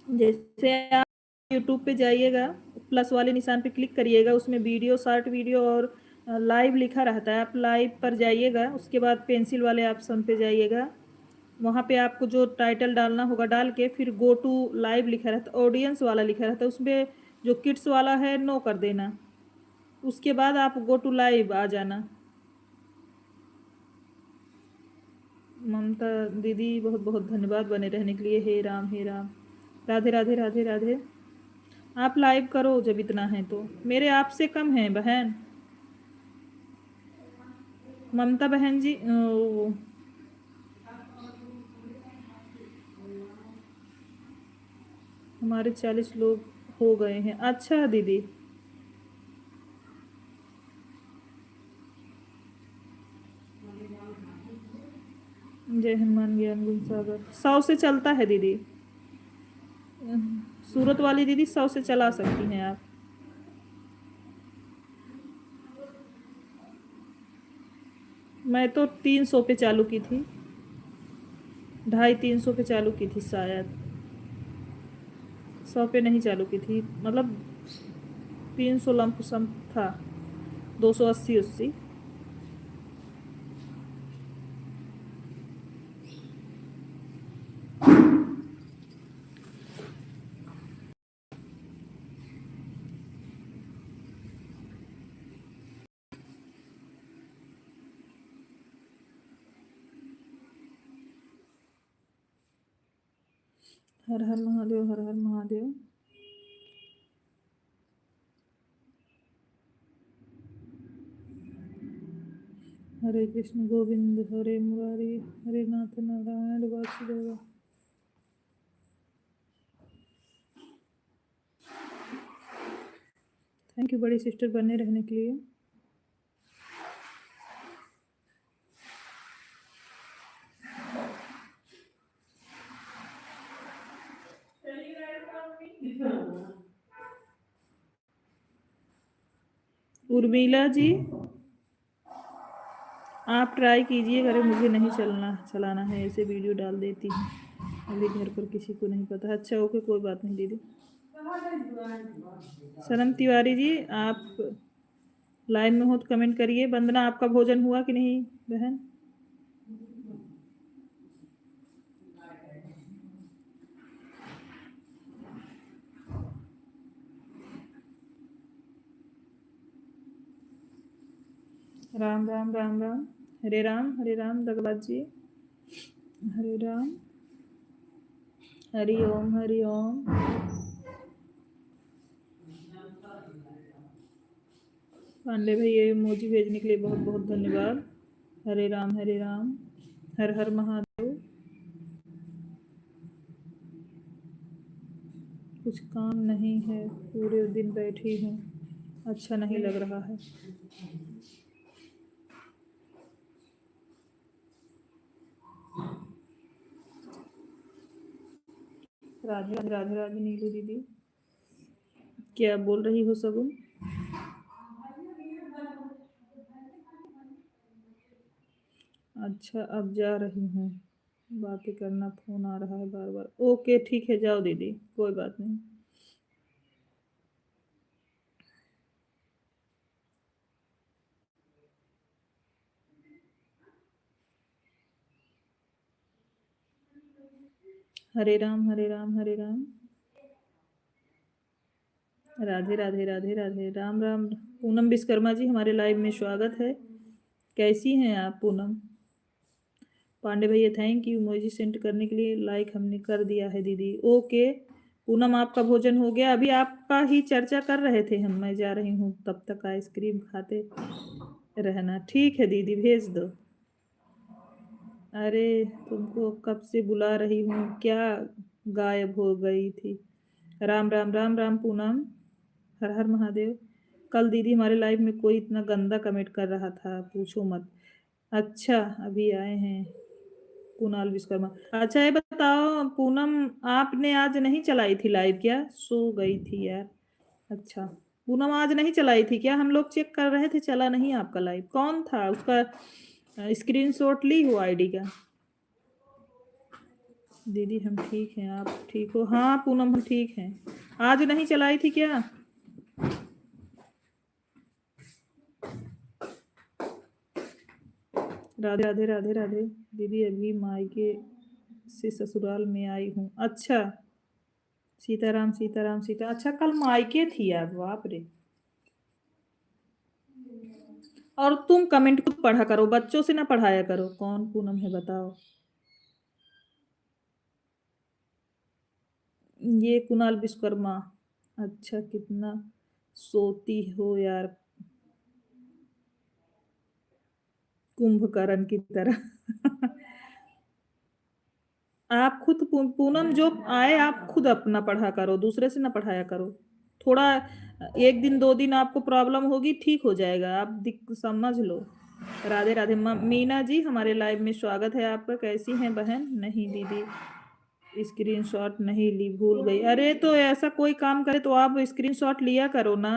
जैसे आप यूट्यूब पे जाइएगा, प्लस वाले निशान पे क्लिक करिएगा, उसमें वीडियो, शॉर्ट वीडियो और लाइव लिखा रहता है। आप लाइव पर जाइएगा, उसके बाद पेंसिल वाले ऑप्शन पे जाइएगा। वहाँ पे आपको जो टाइटल डालना होगा डाल के फिर गो टू लाइव लिखा रहता है, ऑडियंस वाला लिखा रहता है, उसमें जो किड्स वाला है नो कर देना। उसके बाद आप गो टू लाइव आ जाना। ममता दीदी बहुत बहुत धन्यवाद बने रहने के लिए। हे राम हे राम। राधे राधे राधे राधे। आप लाइव करो जब इतना है तो। मेरे आपसे कम है बहन। ममता बहन जी हमारे 40 लोग हो गए हैं। अच्छा दीदी। जय हनुमान ज्ञान गुण सागर। 100 से चलता है दीदी। सूरत वाली दीदी 100 से चला सकती हैं आप। मैं तो 300 पे चालू की थी। 250-300 पे चालू की थी शायद। 100 पे नहीं चालू की थी, मतलब 300 लंप सम था। 280-80। हर हर महादेव हर हर महादेव। हरे कृष्ण गोविंद हरे मुरारी हरे नाथ नारायण वासुदेव। थैंक यू बड़ी सिस्टर बने रहने के लिए। उर्मिला जी आप ट्राई कीजिए। अरे मुझे नहीं चलाना है, ऐसे वीडियो डाल देती हूँ। अभी घर पर किसी को नहीं पता। अच्छा ओके कोई बात नहीं दीदी। सनम तिवारी जी आप लाइन में हो तो कमेंट करिए। वंदना आपका भोजन हुआ कि नहीं बहन? राम राम राम राम। हरे राम दगबाज जी। हरे राम। हरि ओम हरि ओम। पांडे भैया इमोजी भेजने के लिए बहुत बहुत धन्यवाद। हरे राम हरे राम। हर हर महादेव। कुछ काम नहीं है, पूरे दिन बैठी हूँ, अच्छा नहीं लग रहा है। राधे राधे राधे नीलू दीदी। क्या बोल रही हो सगुन? अच्छा अब जा रही हूँ, बातें करना, फोन आ रहा है बार बार। ओके ठीक है जाओ दीदी कोई बात नहीं। हरे राम हरे राम हरे राम। राधे राधे राधे राधे। राम राम। पूनम विश्वकर्मा जी हमारे लाइव में स्वागत है। कैसी हैं आप पूनम? पांडे भैया थैंक यू इमोजी सेंड करने के लिए। लाइक हमने कर दिया है दीदी। ओके पूनम आपका भोजन हो गया? अभी आपका ही चर्चा कर रहे थे हम। मैं जा रही हूँ, तब तक आइसक्रीम खाते रहना। ठीक है दीदी भेज दो। अरे तुमको कब से बुला रही हूँ, क्या गायब हो गई थी? राम राम राम राम पूनम। हर हर महादेव। कल दीदी हमारे लाइव में कोई इतना गंदा कमेंट कर रहा था, पूछो मत। अच्छा अभी आए हैं कुणाल विश्वकर्मा। अच्छा ये बताओ पूनम, आपने आज नहीं चलाई थी लाइव क्या? सो गई थी यार। अच्छा पूनम आज नहीं चलाई थी क्या? हम लोग चेक कर रहे थे, चला नहीं आपका लाइव। कौन था उसका? स्क्रीनशॉट ली हो आईडी का? दीदी हम ठीक हैं, आप ठीक हो? हाँ पूनम हम ठीक हैं। आज नहीं चलाई थी क्या? राधे राधे राधे राधे। दीदी अभी मायके से ससुराल में आई हूँ। अच्छा सीताराम सीताराम सीता। अच्छा कल मायके थी आप? बाप रे। और तुम कमेंट खुद पढ़ा करो, बच्चों से ना पढ़ाया करो। कौन पूनम है बताओ? ये कुणाल विश्वकर्मा। अच्छा, कितना सोती हो यार, कुंभकर्ण की तरह। आप खुद पूनम जो आए आप खुद अपना पढ़ा करो, दूसरे से ना पढ़ाया करो। थोड़ा एक दिन दो दिन आपको प्रॉब्लम होगी, ठीक हो जाएगा, आप समझ लो। राधे राधे। मीना जी हमारे लाइव में स्वागत है आपका। कैसी हैं बहन? नहीं दीदी, स्क्रीनशॉट नहीं ली, भूल गई। अरे तो ऐसा कोई काम करे तो आप स्क्रीनशॉट लिया करो ना।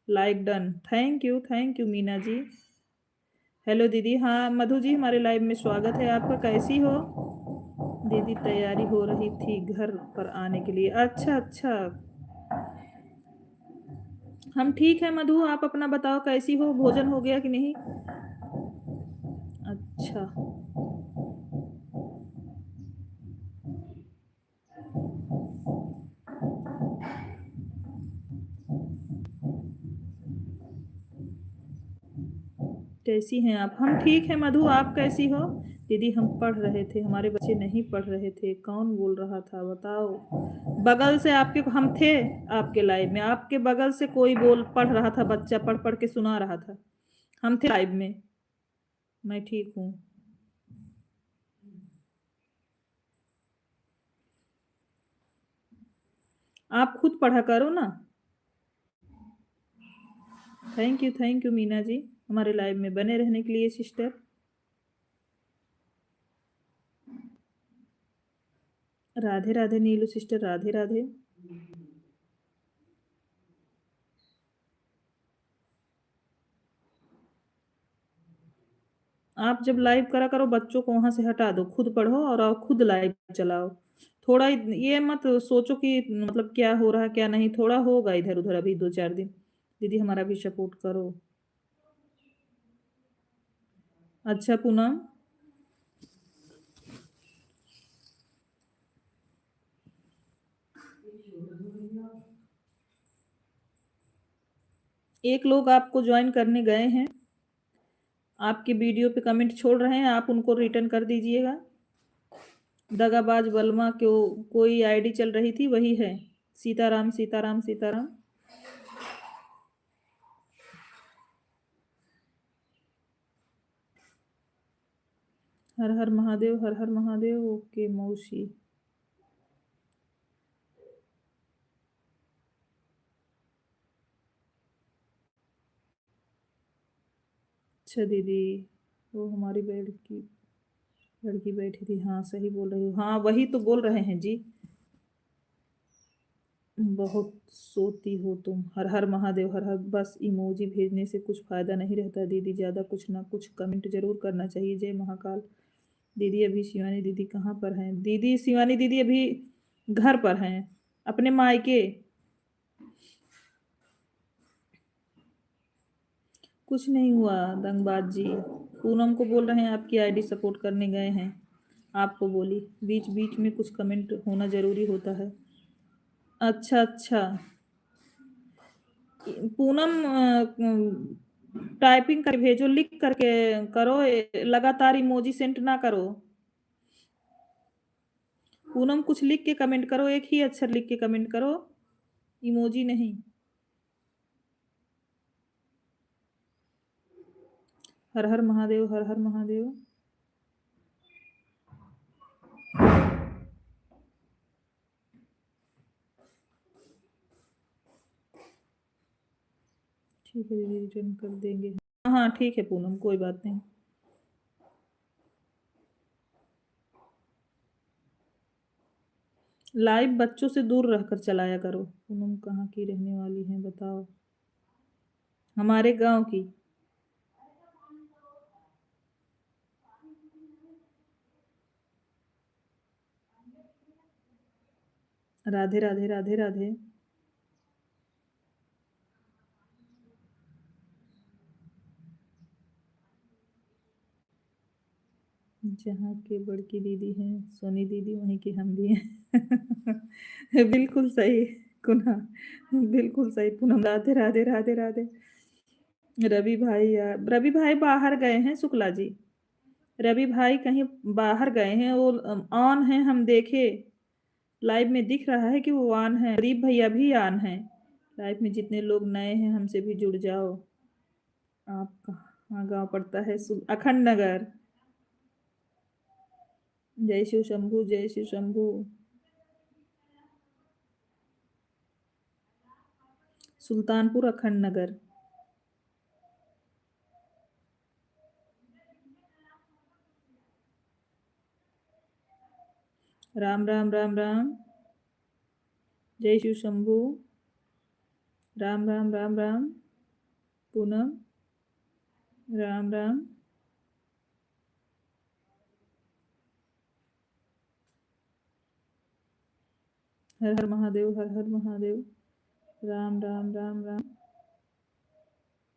Like done, thank you Meena ji. Hello दीदी। हाँ मधु जी हमारे लाइव में स्वागत है आपका। कैसी हो दीदी? तैयारी हो रही थी घर पर आने के लिए। अच्छा अच्छा, हम ठीक है मधु, आप अपना बताओ कैसी हो? भोजन हो गया कि नहीं? अच्छा, कैसी हैं आप? हम ठीक है मधु, आप कैसी हो? दीदी हम पढ़ रहे थे, हमारे बच्चे नहीं पढ़ रहे थे। कौन बोल रहा था बताओ? बगल से आपके, हम थे आपके लाइव में, आपके बगल से कोई बोल पढ़ रहा था, बच्चा पढ़ पढ़ के सुना रहा था। हम थे लाइव में। मैं ठीक हूँ। आप खुद पढ़ा करो ना। थैंक यू मीना जी, हमारे लाइव में बने रहने के लिए सिस्टर। राधे राधे नीलू सिस्टर, राधे राधे। आप जब लाइव करा करो, बच्चों को वहां से हटा दो, खुद पढ़ो और आओ खुद लाइव चलाओ। थोड़ा ये मत सोचो कि मतलब क्या हो रहा है क्या नहीं, थोड़ा होगा इधर उधर अभी दो चार दिन। दीदी हमारा भी सपोर्ट करो। अच्छा पूनम, एक लोग आपको ज्वाइन करने गए हैं, आपकी वीडियो पे कमेंट छोड़ रहे हैं, आप उनको रिटर्न कर दीजिएगा। दगाबाज बलमा क्यों? कोई आईडी चल रही थी वही है। सीताराम सीताराम सीताराम। हर हर महादेव, हर हर महादेव। ओके मौसी। अच्छा दीदी, वो हमारी बेड की लड़की बैठी थी। हाँ सही बोल रही हूँ, हाँ वही तो बोल रहे हैं जी। बहुत सोती हो तुम। हर हर महादेव, हर हर। बस इमोजी भेजने से कुछ फायदा नहीं रहता दीदी, ज्यादा कुछ ना कुछ कमेंट जरूर करना चाहिए। जय महाकाल। दीदी अभी शिवानी दीदी कहाँ पर हैं? दीदी शिवानी दीदी अभी घर पर हैं, अपने मायके। कुछ नहीं हुआ दंगबाज जी। पूनम को बोल रहे हैं आपकी आईडी सपोर्ट करने गए हैं, आपको बोली। बीच बीच में कुछ कमेंट होना जरूरी होता है। अच्छा अच्छा, पूनम टाइपिंग कर भेजो, लिख करके करो, लगातार इमोजी सेंड ना करो। पूनम कुछ लिख के कमेंट करो, एक ही अक्षर लिख के कमेंट करो, इमोजी नहीं। हर हर महादेव, हर हर महादेव। ठीक है दीदी, रिटर्न कर देंगे। हाँ हाँ ठीक है पूनम, कोई बात नहीं। लाइव बच्चों से दूर रहकर चलाया करो। पूनम कहाँ की रहने वाली हैं बताओ? हमारे गांव की। राधे राधे राधे राधे। जहाँ के बड़की दीदी हैं सोनी दीदी, वहीं की हम भी हैं। बिल्कुल सही कुना, बिल्कुल सही पूनम। राधे राधे राधे राधे। रवि भाई यार, रवि भाई बाहर गए हैं शुक्ला जी। रवि भाई कहीं बाहर गए हैं, वो ऑन है, हम देखे लाइव में दिख रहा है कि वो ऑन है। गरीब भैया भी ऑन है लाइव में। जितने लोग नए हैं हमसे भी जुड़ जाओ। आप कहाँ गाँव पड़ता है? अखंड नगर। जय शिव शंभू, जय शिव शंभू। सुल्तानपुर अखंड नगर। राम राम राम राम। जय शिव शंभू। राम राम राम राम। पूनम। राम राम। हर हर महादेव, हर हर महादेव। राम राम राम राम।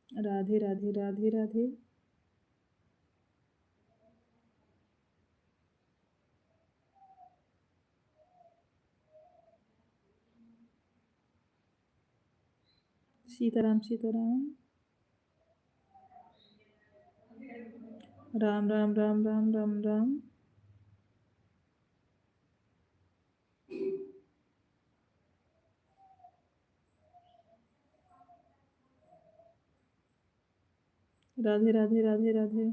राधे राधे राधे राधे। सीताराम सीताराम। राम राम राम राम राम राम। राधे राधे राधे राधे।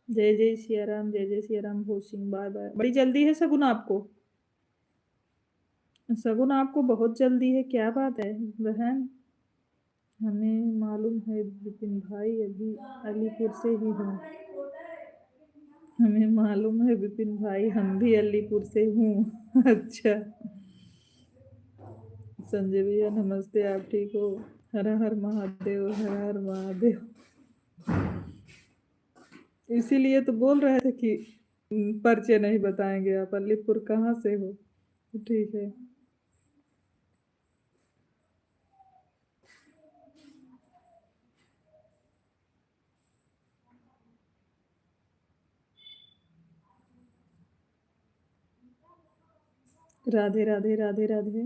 जय जय सिया राम, जय जय सिया राम। भूत सिंह बाय बाय। बड़ी जल्दी है सगुन आपको? सगुन आपको बहुत जल्दी है, क्या बात है बहन? हमें मालूम है विपिन भाई अभी अलीपुर से ही हो। हमें मालूम है विपिन भाई, हम भी अलीपुर से हूँ। अच्छा। संजय भैया नमस्ते, आप ठीक हो? हर हर महादेव, हर हर महादेव। इसीलिए तो बोल रहे थे कि परिचय नहीं बताएंगे। आप अलीपुर कहाँ से हो? ठीक है। राधे राधे राधे राधे।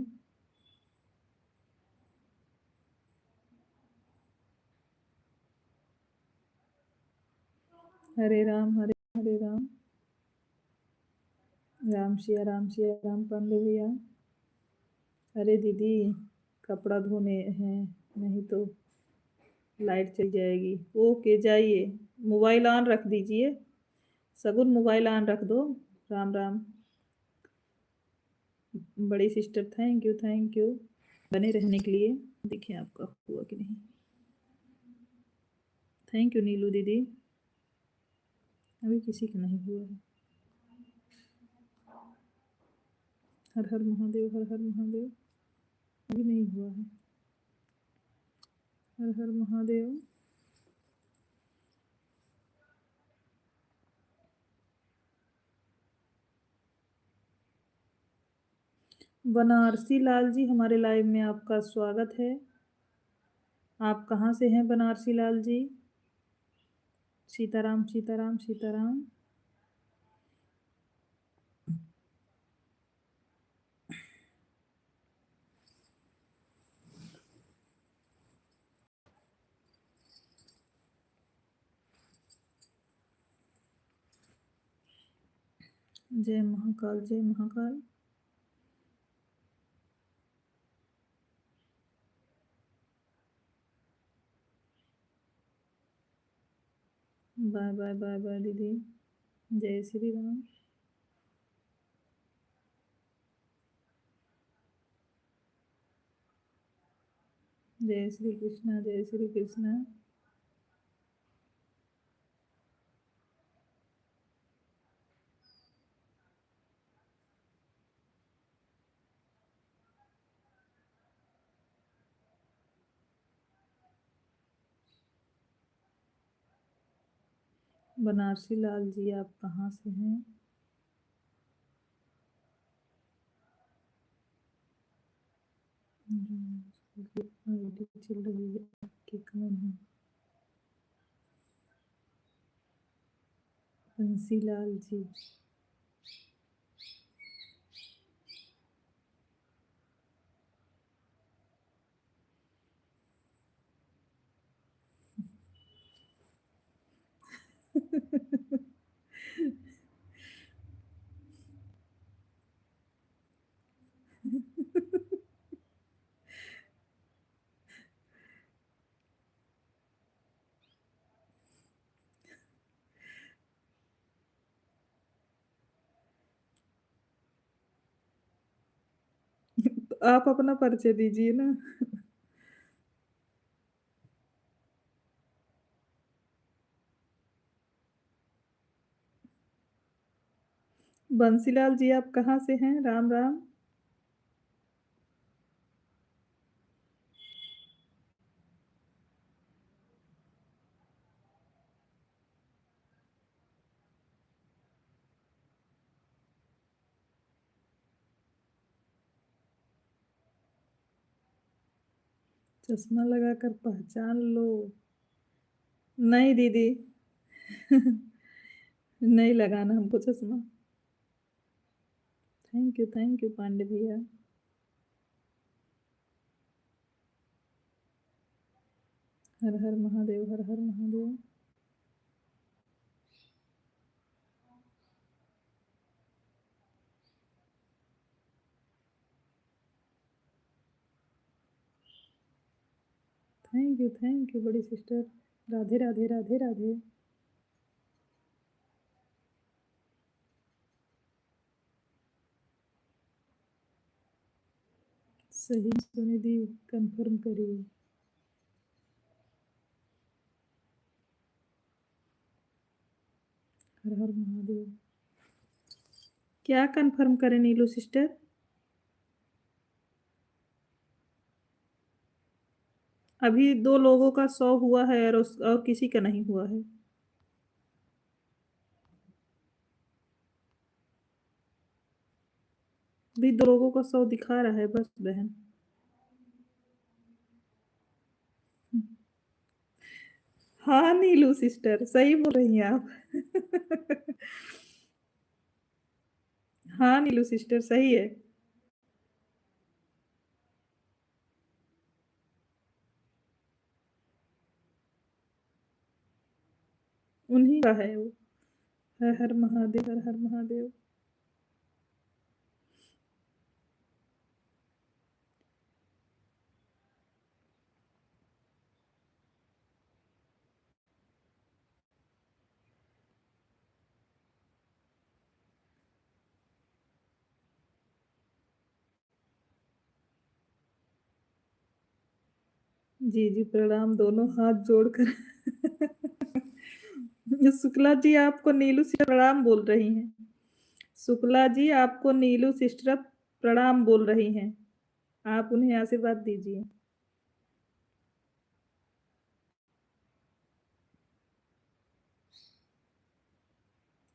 हरे राम, हरे हरे राम। राम सिया राम, सिया राम। पांडे भैया। अरे दीदी, कपड़ा धोने हैं, नहीं तो लाइट चली जाएगी। ओके जाइए, मोबाइल ऑन रख दीजिए। सगुन मोबाइल ऑन रख दो। राम राम। बड़ी sister thank you, thank you बने रहने के लिए। देखिए आपका हुआ कि नहीं। थैंक यू नीलू दीदी। अभी किसी का नहीं हुआ है। हर हर महादेव, हर हर महादेव। अभी नहीं हुआ है। हर हर महादेव। बनारसी लाल जी, हमारे लाइव में आपका स्वागत है। आप कहाँ से हैं बनारसी लाल जी? सीताराम सीताराम सीताराम। जय महाकाल, जय Mahakal. Bye bye bye bye दीदी। जय श्री राम। जय श्री कृष्णा, जय श्री कृष्णा। बनारसी लाल जी, आप कहाँ से हैं? आईडी चल रही है आपकी, कौन है? बंसीलाल जी। तो आप अपना परिचय दीजिए ना। बंसीलाल जी, आप कहाँ से हैं? राम राम। चश्मा लगाकर पहचान लो। नहीं दीदी। नहीं लगाना हमको चश्मा। थैंक यू पांडे भैया। हर हर महादेव, हर हर महादेव। थैंक यू बड़ी सिस्टर। राधे राधे राधे राधे। सही सुनी दी, कंफर्म करिए। हर हर महादेव। क्या कंफर्म करें नीलू सिस्टर? अभी 2 लोगों का 100 हुआ है और किसी का नहीं हुआ है। अभी 2 लोगों का 100 दिखा रहा है बस बहन। हाँ नीलू सिस्टर, सही बोल रही हैं आप। हाँ नीलू सिस्टर, सही है। उन्हीं का है वो। हर हर महादेव, हर हर महादेव। जी जी, प्रणाम, दोनों हाथ जोड़कर। शुक्ला जी आपको नीलू सिस्टर प्रणाम बोल रही हैं। शुक्ला जी आपको नीलू सिस्टर प्रणाम बोल रही हैं। आप उन्हें आशीर्वाद दीजिए।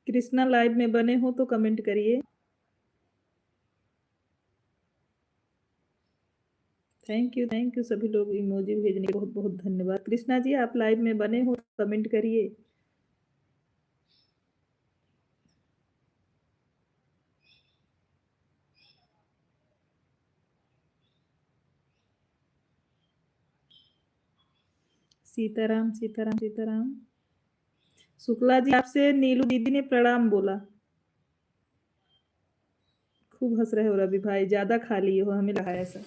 कृष्णा लाइव में बने हो तो कमेंट करिए। थैंक यू सभी लोग इमोजी भेजने के बहुत बहुत धन्यवाद। कृष्णा जी, आप लाइव में बने हो तो कमेंट करिए। सीताराम सीताराम सीताराम। शुक्ला जी, आपसे नीलू दीदी ने प्रणाम बोला। खूब हंस रहे हो रवि भाई, ज्यादा खा लिए हो, हमें लगा ऐसा।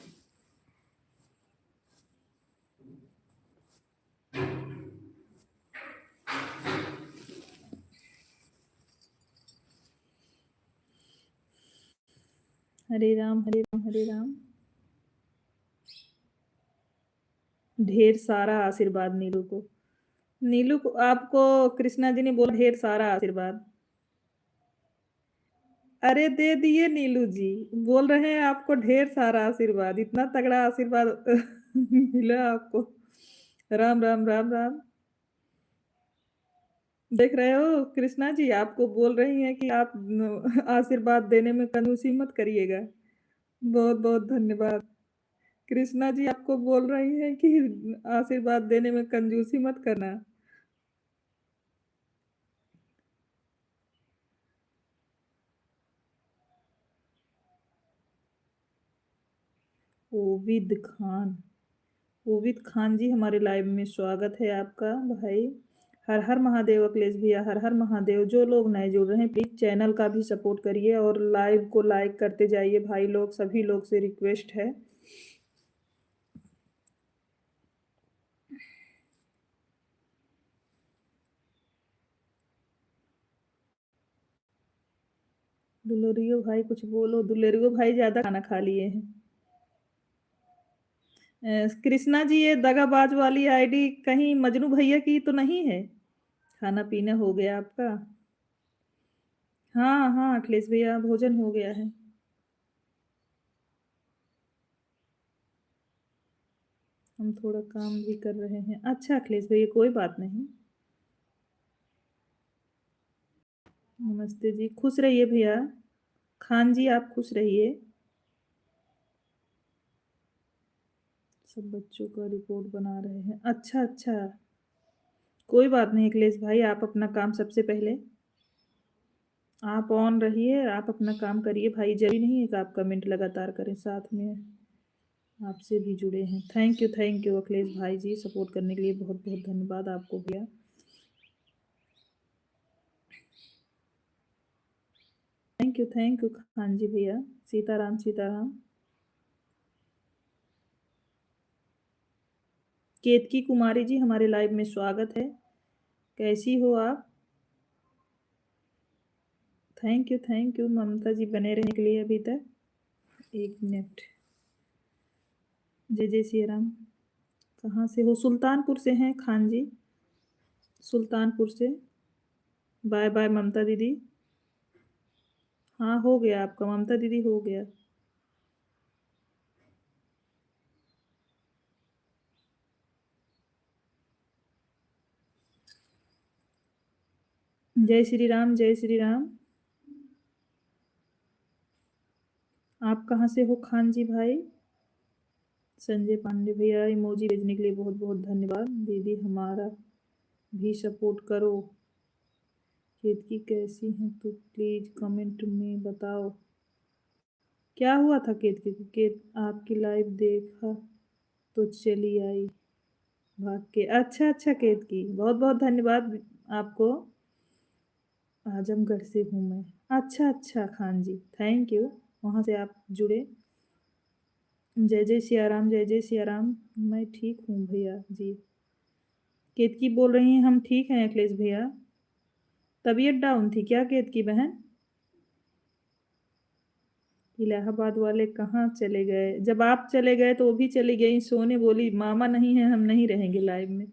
हरे राम हरे राम हरे राम। ढेर सारा आशीर्वाद नीलू को। नीलू को आपको कृष्णा जी ने बोला ढेर सारा आशीर्वाद। अरे दे दिए नीलू जी। बोल रहे हैं आपको ढेर सारा आशीर्वाद, इतना तगड़ा आशीर्वाद मिला आपको। राम राम राम राम। देख रहे हो कृष्णा जी, आपको बोल रही हैं कि आप आशीर्वाद देने में कंजूसी मत करिएगा। बहुत बहुत धन्यवाद। कृष्णा जी आपको बोल रही हैं कि आशीर्वाद देने में कंजूसी मत करना। ओविद खान। ओविद खान जी हमारे लाइव में स्वागत है आपका भाई। हर हर महादेव अखिलेश भैया, हर हर महादेव। जो लोग नए जुड़ रहे हैं प्लीज चैनल का भी सपोर्ट करिए और लाइव को लाइक करते जाइए भाई लोग, सभी लोग से रिक्वेस्ट है। दुलेरियो भाई कुछ बोलो, दुलेरियो भाई ज्यादा खाना खा लिए हैं। कृष्णा जी ये दगाबाज वाली आईडी कहीं मजनू भैया की तो नहीं है? खाना पीना हो गया आपका? हाँ हाँ अखिलेश भैया भोजन हो गया है। हम थोड़ा काम भी कर रहे हैं। अच्छा अखिलेश भैया कोई बात नहीं। नमस्ते जी, खुश रहिए भैया। खान जी आप खुश रहिए। सब बच्चों का रिपोर्ट बना रहे हैं। अच्छा अच्छा, कोई बात नहीं अखिलेश भाई, आप अपना काम सबसे पहले आप ऑन रहिए, आप अपना काम करिए भाई। जरूरी नहीं है कि आप कमेंट लगातार करें, साथ में आपसे भी जुड़े हैं। थैंक यू अखिलेश भाई जी, सपोर्ट करने के लिए बहुत बहुत धन्यवाद आपको भैया। थैंक यू खान जी भैया। सीताराम सीताराम। केतकी कुमारी जी हमारे लाइव में स्वागत है। कैसी हो आप? थैंक यू ममता जी बने रहने के लिए अभी तक। एक मिनट। जय जय सिया राम। कहाँ से हो? सुल्तानपुर से हैं खान जी, सुल्तानपुर से। बाय बाय ममता दीदी। हाँ हो गया आपका ममता दीदी, हो गया। जय श्री राम जय श्री राम। आप कहाँ से हो खान जी भाई? संजय पांडे भैया इमोजी भेजने के लिए बहुत बहुत धन्यवाद। दीदी हमारा भी सपोर्ट करो। केतकी कैसी हैं तो प्लीज कमेंट में बताओ। क्या हुआ था केतकी को? आपकी लाइव देखा तो चली आई भाग के। अच्छा अच्छा केतकी बहुत बहुत धन्यवाद आपको। आजमगढ़ से हूँ मैं। अच्छा अच्छा खान जी थैंक यू, वहाँ से आप जुड़े। जय जय सिया राम जय जय सिया राम। मैं ठीक हूँ भैया जी। केतकी बोल रही हैं हम ठीक हैं अखिलेश भैया। तबीयत डाउन थी क्या केतकी बहन? इलाहाबाद वाले कहाँ चले गए? जब आप चले गए तो वो भी चली गई सोने, बोली मामा नहीं है हम नहीं रहेंगे लाइव में।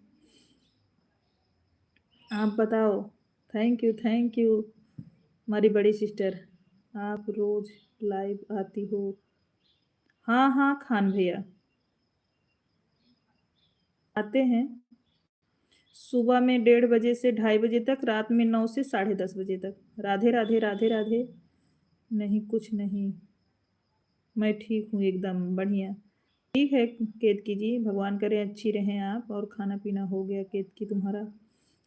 आप बताओ। थैंक यू हमारी बड़ी सिस्टर। आप रोज लाइव आती हो? हाँ हाँ खान भैया आते हैं। सुबह में 1:30 से 2:30 तक, रात में 9 से 10:30 तक। राधे राधे राधे राधे। नहीं कुछ नहीं, मैं ठीक हूँ एकदम बढ़िया। ठीक है केतकी जी, भगवान करे अच्छी रहें आप। और खाना पीना हो गया केतकी तुम्हारा?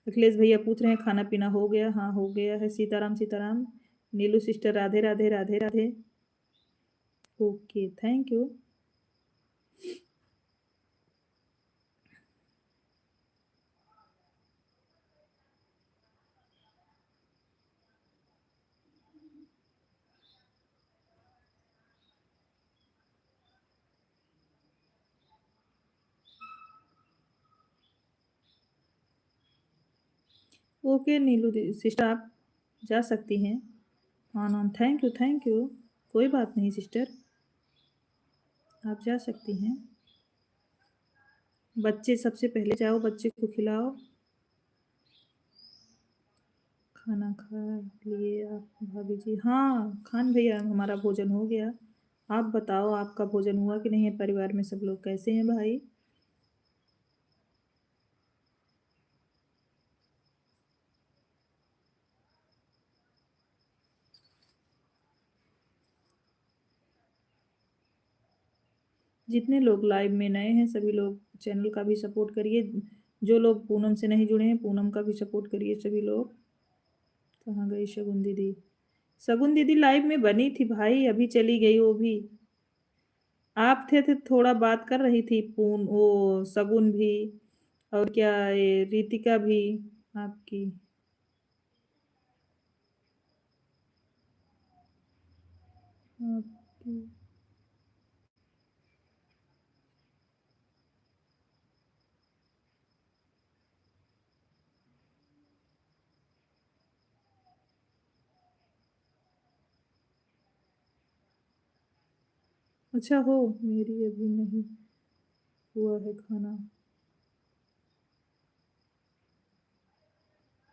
अखिलेश भैया पूछ रहे हैं खाना पीना हो गया? हाँ हो गया है। Sitaram Sitaram. Neelu sister Radhe Radhe Radhe Radhe. Okay thank you. Okay Neelu sister आप जा सकती हैं। हाँ नॉन थैंक यू। कोई बात नहीं सिस्टर, आप जा सकती हैं। बच्चे सबसे पहले जाओ, बच्चे को खिलाओ। खाना खा लिए आप भाभी जी? हाँ खान भैया हमारा भोजन हो गया। आप बताओ आपका भोजन हुआ कि नहीं है? परिवार में सब लोग कैसे हैं भाई? जितने लोग लाइव में नए हैं सभी लोग चैनल का भी सपोर्ट करिए। जो लोग पूनम से नहीं जुड़े हैं पूनम का भी सपोर्ट करिए सभी लोग। कहाँ गई शगुन दीदी? शगुन दीदी लाइव में बनी थी भाई, अभी चली गई वो भी। आप थे थोड़ा बात कर रही थी पून वो शगुन भी, और क्या ये रितिका भी आपकी। आपकी अच्छा हो, मेरी अभी नहीं हुआ है खाना।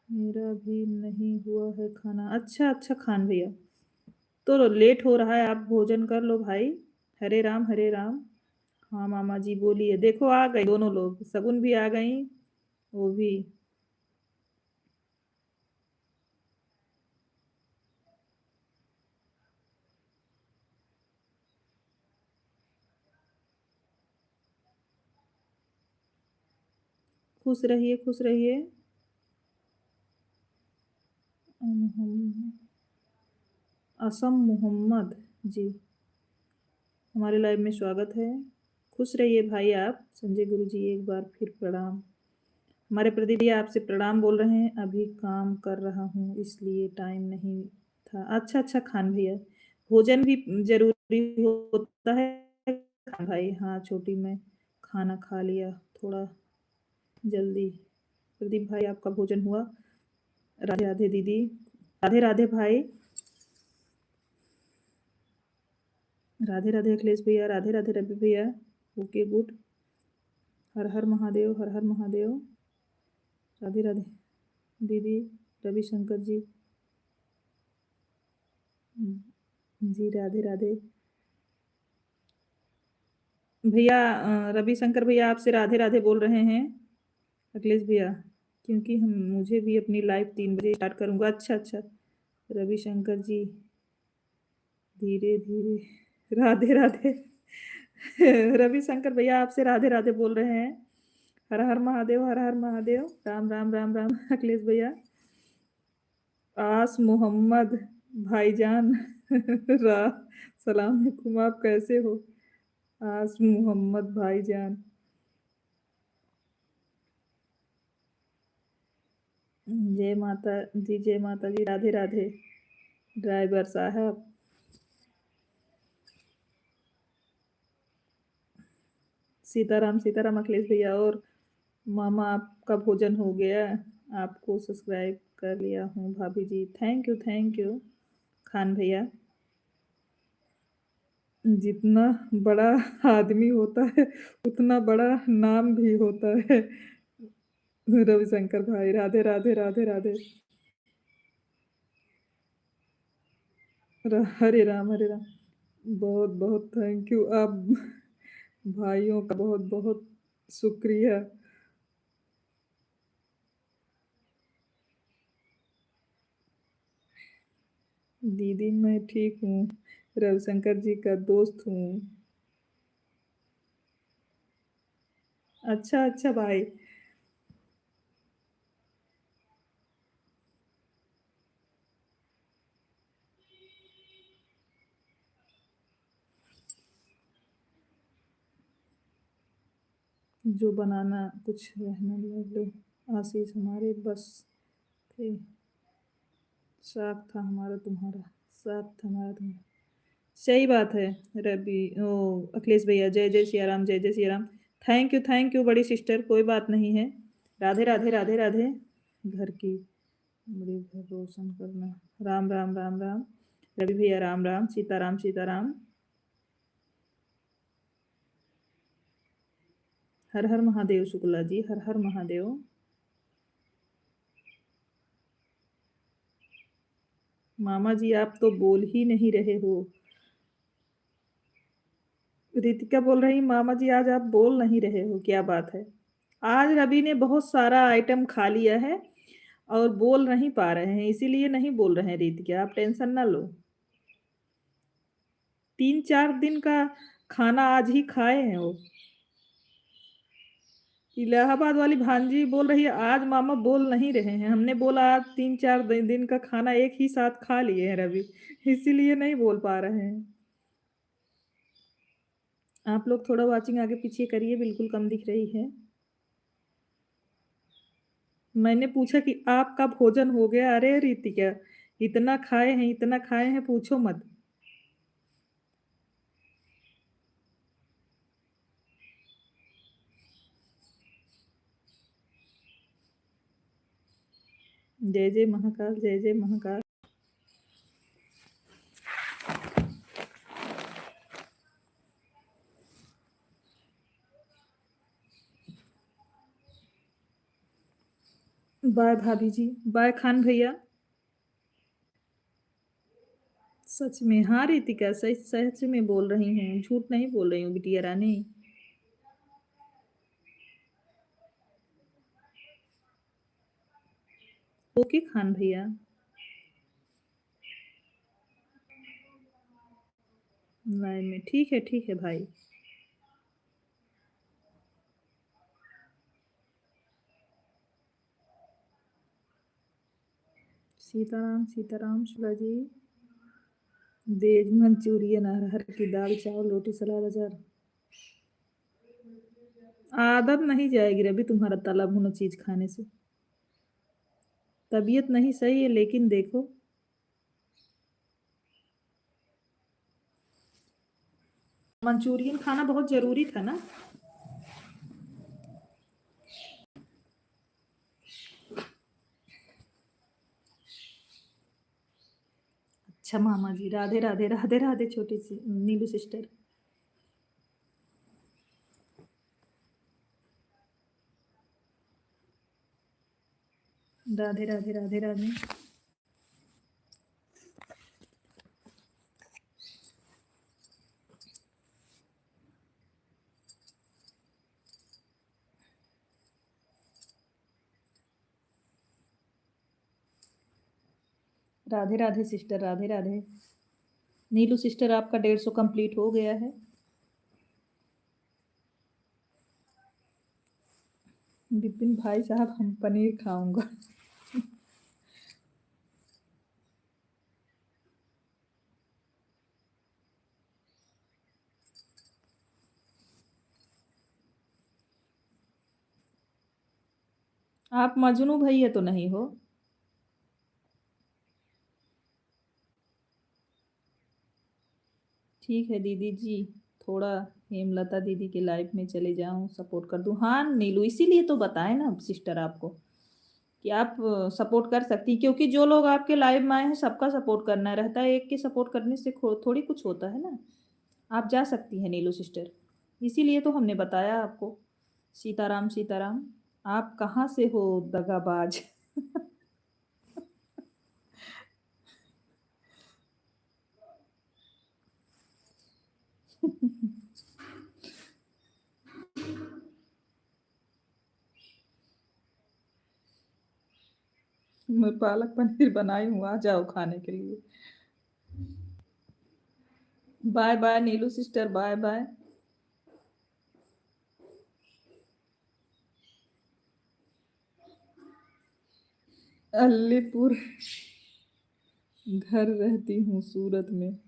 मेरा भी नहीं हुआ है खाना। अच्छा अच्छा खान भैया, तो लेट हो रहा है, आप भोजन कर लो भाई। हरे राम हरे राम। हाँ मामा जी बोलिए। देखो आ गए दोनों लोग, शगुन भी आ गई, वो भी। खुश रहिए खुश रहिए। असम मोहम्मद जी, हमारे लाइव में स्वागत है। खुश रहिए भाई आप। संजय गुरु जी एक बार फिर प्रणाम। हमारे प्रदीप जी आपसे प्रणाम बोल रहे हैं। अभी काम कर रहा हूँ इसलिए टाइम नहीं था। अच्छा अच्छा खान भैया, भोजन भी जरूरी होता है खान भाई। हाँ छोटी मैं खाना खा लिया थोड़ा जल्दी। प्रदीप भाई आपका भोजन हुआ? राधे राधे दीदी। राधे राधे भाई। राधे राधे अखिलेश भैया। राधे राधे रवि भैया। Okay good. हर हर महादेव हर हर महादेव। राधे राधे दीदी। रविशंकर जी जी राधे राधे भैया। रविशंकर भैया आपसे राधे राधे बोल रहे हैं अखिलेश भैया, क्योंकि हम मुझे भी अपनी लाइव 3 बजे स्टार्ट करूँगा। अच्छा अच्छा रविशंकर जी, धीरे धीरे। राधे राधे रविशंकर भैया आपसे राधे राधे बोल रहे हैं। हर हर महादेव हर हर महादेव। राम राम राम राम अखिलेश भैया। आस मोहम्मद भाईजान रा सलाम अलैकुम, आप कैसे हो? आस मोहम्मद भाईजान। जय माता जी जय माता जी। राधे राधे ड्राइवर साहब। सीताराम सीताराम अखिलेश भैया। और मामा आपका भोजन हो गया? आपको सब्सक्राइब कर लिया हूँ भाभी जी। थैंक यू खान भैया। जितना बड़ा आदमी होता है उतना बड़ा नाम भी होता है। रविशंकर भाई राधे राधे राधे राधे। हरे राम हरे राम। बहुत बहुत थैंक यू आप भाइयों का बहुत बहुत शुक्रिया। दीदी मैं ठीक हूँ, रविशंकर जी का दोस्त हूँ। अच्छा अच्छा भाई। जो बनाना कुछ रहना लो। आशीष हमारे बस थे, साथ था हमारा तुम्हारा, साथ था हमारा तुम्हारा। सही बात है। रवि ओ अखिलेश भैया, जय जय सिया राम जय जय सिया राम। थैंक यू बड़ी सिस्टर, कोई बात नहीं है। राधे राधे राधे राधे। घर की बड़ी घर रोशन करना। राम राम राम राम। रवि भैया राम राम। सीताराम सीताराम। हर हर महादेव शुक्ला जी। हर हर महादेव। मामा जी आप तो बोल ही नहीं रहे हो। रितिका बोल रही मामा जी आज आप बोल नहीं रहे हो, क्या बात है? आज रवि ने बहुत सारा आइटम खा लिया है और बोल नहीं पा रहे हैं, इसीलिए नहीं बोल रहे हैं रितिका, आप टेंशन ना लो। 3-4 दिन का खाना आज ही खाए हैं वो। इलाहाबाद वाली भांजी बोल रही है आज मामा बोल नहीं रहे हैं। हमने बोला आज 3-4 दिन का खाना एक ही साथ खा लिए हैं रवि, इसीलिए नहीं बोल पा रहे हैं। आप लोग थोड़ा वॉचिंग आगे पीछे करिए, बिल्कुल कम दिख रही है। मैंने पूछा कि आपका भोजन हो गया? अरे रितिका, इतना खाए हैं, इतना खाए हैं, पूछो मत। जय जय महाकाल, जय जय महाकाल। बाय भाभी जी, बाय खान भैया। सच में? हाँ रितिका, सच सच में बोल रही हूँ, झूठ नहीं बोल रही हूँ बिटिया रानी। ओके खान भैया। लाइन में, ठीक है भाई। सीताराम सीताराम शुक्ला जी। वेज मंचूरियन, अरहर की दाल, चावल, रोटी, सलाद, अचार। आदत नहीं जाएगी रवि तुम्हारा तला भुना चीज खाने से। तबीयत नहीं सही है लेकिन देखो। मंचूरियन खाना बहुत जरूरी था ना। अच्छा मामा जी, राधे राधे, राधे राधे छोटी सी नीलू सिस्टर। राधे राधे, राधे राधे। राधे राधे सिस्टर, राधे राधे। नीलू सिस्टर, आपका 150 कंप्लीट हो गया है। विपिन भाई साहब, हम पनीर खाऊंगा। आप मजनू भैया तो नहीं हो? ठीक है दीदी जी, थोड़ा हेमलता दीदी के लाइफ में चले जाऊं, सपोर्ट कर दूं। हाँ नीलू, इसीलिए तो बताए ना सिस्टर आपको कि आप सपोर्ट कर सकती, क्योंकि जो लोग आपके लाइव में आए हैं सबका सपोर्ट करना रहता है, एक के सपोर्ट करने से थोड़ी कुछ होता है ना। आप जा सकती हैं नीलू सिस्टर, इसीलिए तो हमने बताया आपको। सीताराम सीताराम। आप कहाँ से हो दगाबाज? मैं पालक पनीर बनाई हूँ, आ जाओ खाने के लिए। बाय बाय नीलू सिस्टर, बाय बाय। अलीपुर घर रहती हूँ सूरत में।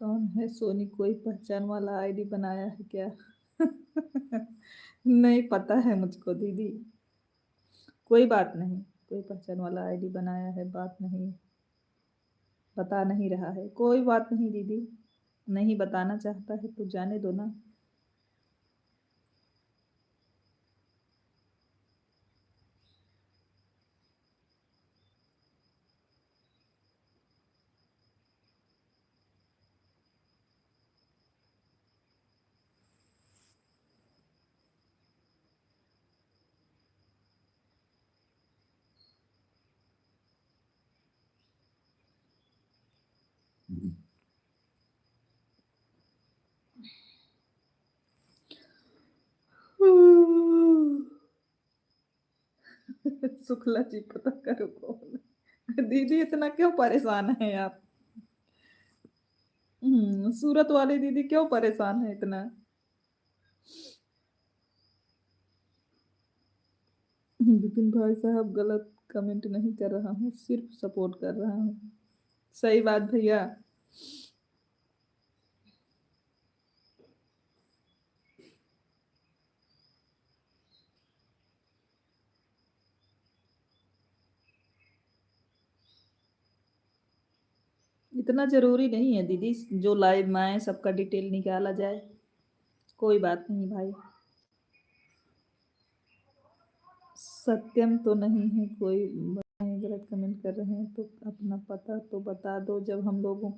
कौन है सोनी? कोई पहचान वाला आईडी बनाया है क्या? नहीं पता है मुझको दीदी। कोई बात नहीं, कोई पहचान वाला आईडी बनाया है, बात नहीं, बता नहीं रहा है। कोई बात नहीं दीदी, नहीं बताना चाहता है तो जाने दो ना। शुक्ला जी पता करो कौन है। दीदी इतना क्यों परेशान है आप? सूरत वाली दीदी क्यों परेशान है इतना? विपिन भाई साहब गलत कमेंट नहीं कर रहा हूँ, सिर्फ सपोर्ट कर रहा हूँ। सही बात भैया। इतना जरूरी नहीं है दीदी, जो लाइव में आए सबका डिटेल निकाला जाए। कोई बात नहीं भाई। सत्यम तो नहीं है कोई, बताएं गलत कमेंट कर रहे हैं तो अपना पता तो बता दो। जब हम लोगों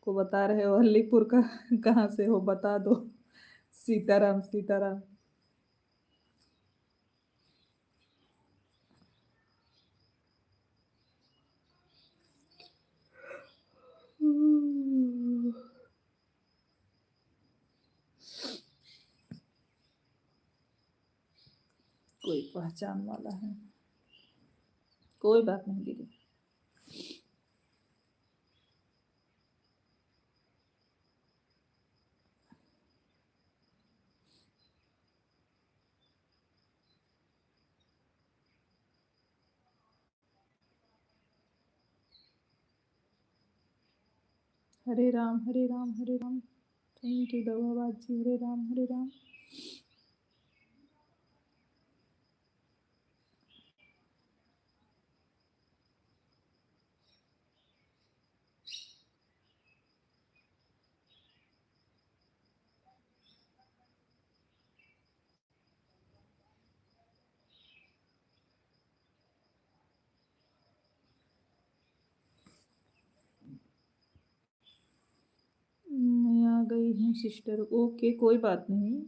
को बता रहे हो अलीपुर का कहाँ से हो बता दो। सीताराम सीताराम। कोई पहचान वाला है। कोई बात नहीं दीदी। हरे राम हरे राम हरे राम। थैंक यू दवाबाज जी। हरे राम हरे राम। मैं आ गई हूँ सिस्टर। ओके कोई बात नहीं।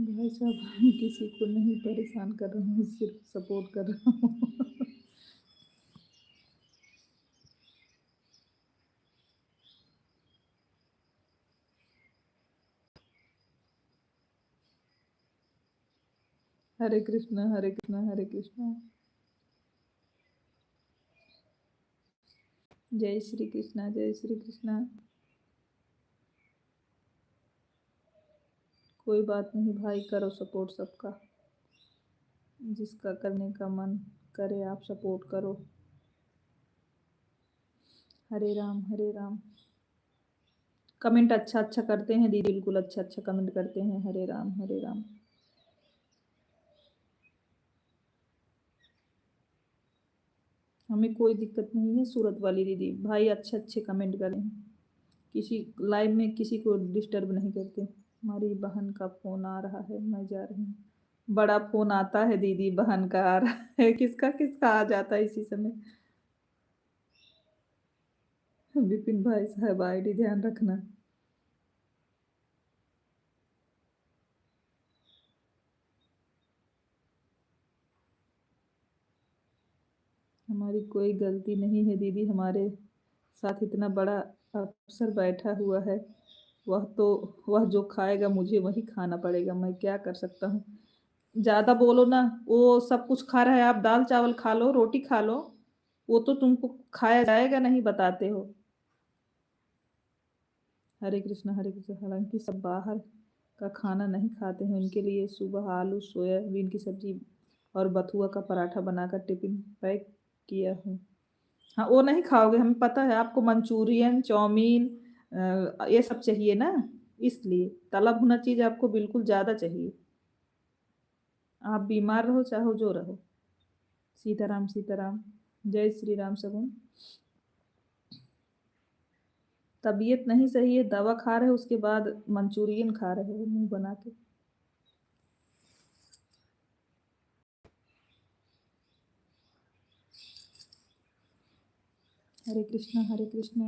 भाई साहब किसी को नहीं परेशान कर रहा हूँ, सिर्फ सपोर्ट कर रहा हूँ। हरे कृष्णा हरे कृष्णा हरे कृष्णा। जय श्री कृष्णा जय श्री कृष्णा। कोई बात नहीं भाई, करो सपोर्ट सबका। जिसका करने का मन करे आप सपोर्ट करो। हरे राम हरे राम। कमेंट अच्छा अच्छा करते हैं दीदी, बिल्कुल अच्छा अच्छा कमेंट करते हैं। हरे राम हरे राम। हमें कोई दिक्कत नहीं है सूरत वाली दीदी, भाई अच्छे अच्छे कमेंट करें। किसी लाइव में किसी को डिस्टर्ब नहीं करते। हमारी बहन का फोन आ रहा है, मैं जा रही हूँ। बड़ा फोन आता है दीदी, बहन का आ रहा है। किसका किसका आ जाता है इसी समय। विपिन भाई साहब आईडी ध्यान रखना। हमारी कोई गलती नहीं है दीदी, हमारे साथ इतना बड़ा अफसर बैठा हुआ है। वह तो वह जो खाएगा मुझे वही खाना पड़ेगा, मैं क्या कर सकता हूँ। ज्यादा बोलो ना। वो सब कुछ खा रहा है, आप दाल चावल खा लो, रोटी खा लो। वो तो तुमको खाया जाएगा नहीं बताते हो। हरे कृष्णा हरे कृष्णा। हालांकि सब बाहर का खाना नहीं खाते हैं, उनके लिए सुबह आलू सोयाबीन की सब्जी और बथुआ का पराठा बनाकर टिफिन पैक किया हूँ। हाँ वो नहीं खाओगे, हमें पता है आपको मंचूरियन चाउमीन ये सब चाहिए ना। इसलिए तला भुना चीज आपको बिल्कुल ज्यादा चाहिए। आप बीमार रहो चाहो जो रहो। सीताराम सीताराम। जय श्री राम सगुन। तबीयत नहीं सही है, दवा खा रहे हो, उसके बाद मंचूरियन खा रहे हो मुंह बना के। Hare Krishna Hare Krishna.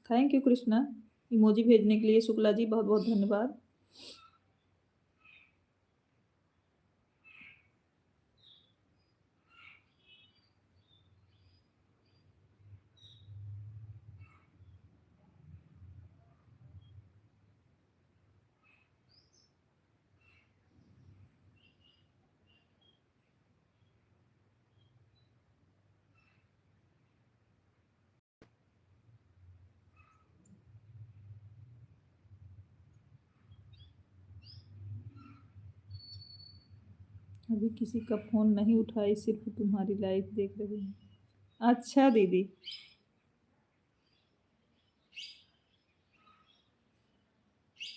Thank you Krishna, emoji भेजने के लिए। शुक्ला जी बहुत बहुत धन्यवाद। अभी किसी का फ़ोन नहीं उठाई, सिर्फ़ तुम्हारी लाइव देख रही हूँ। अच्छा दीदी।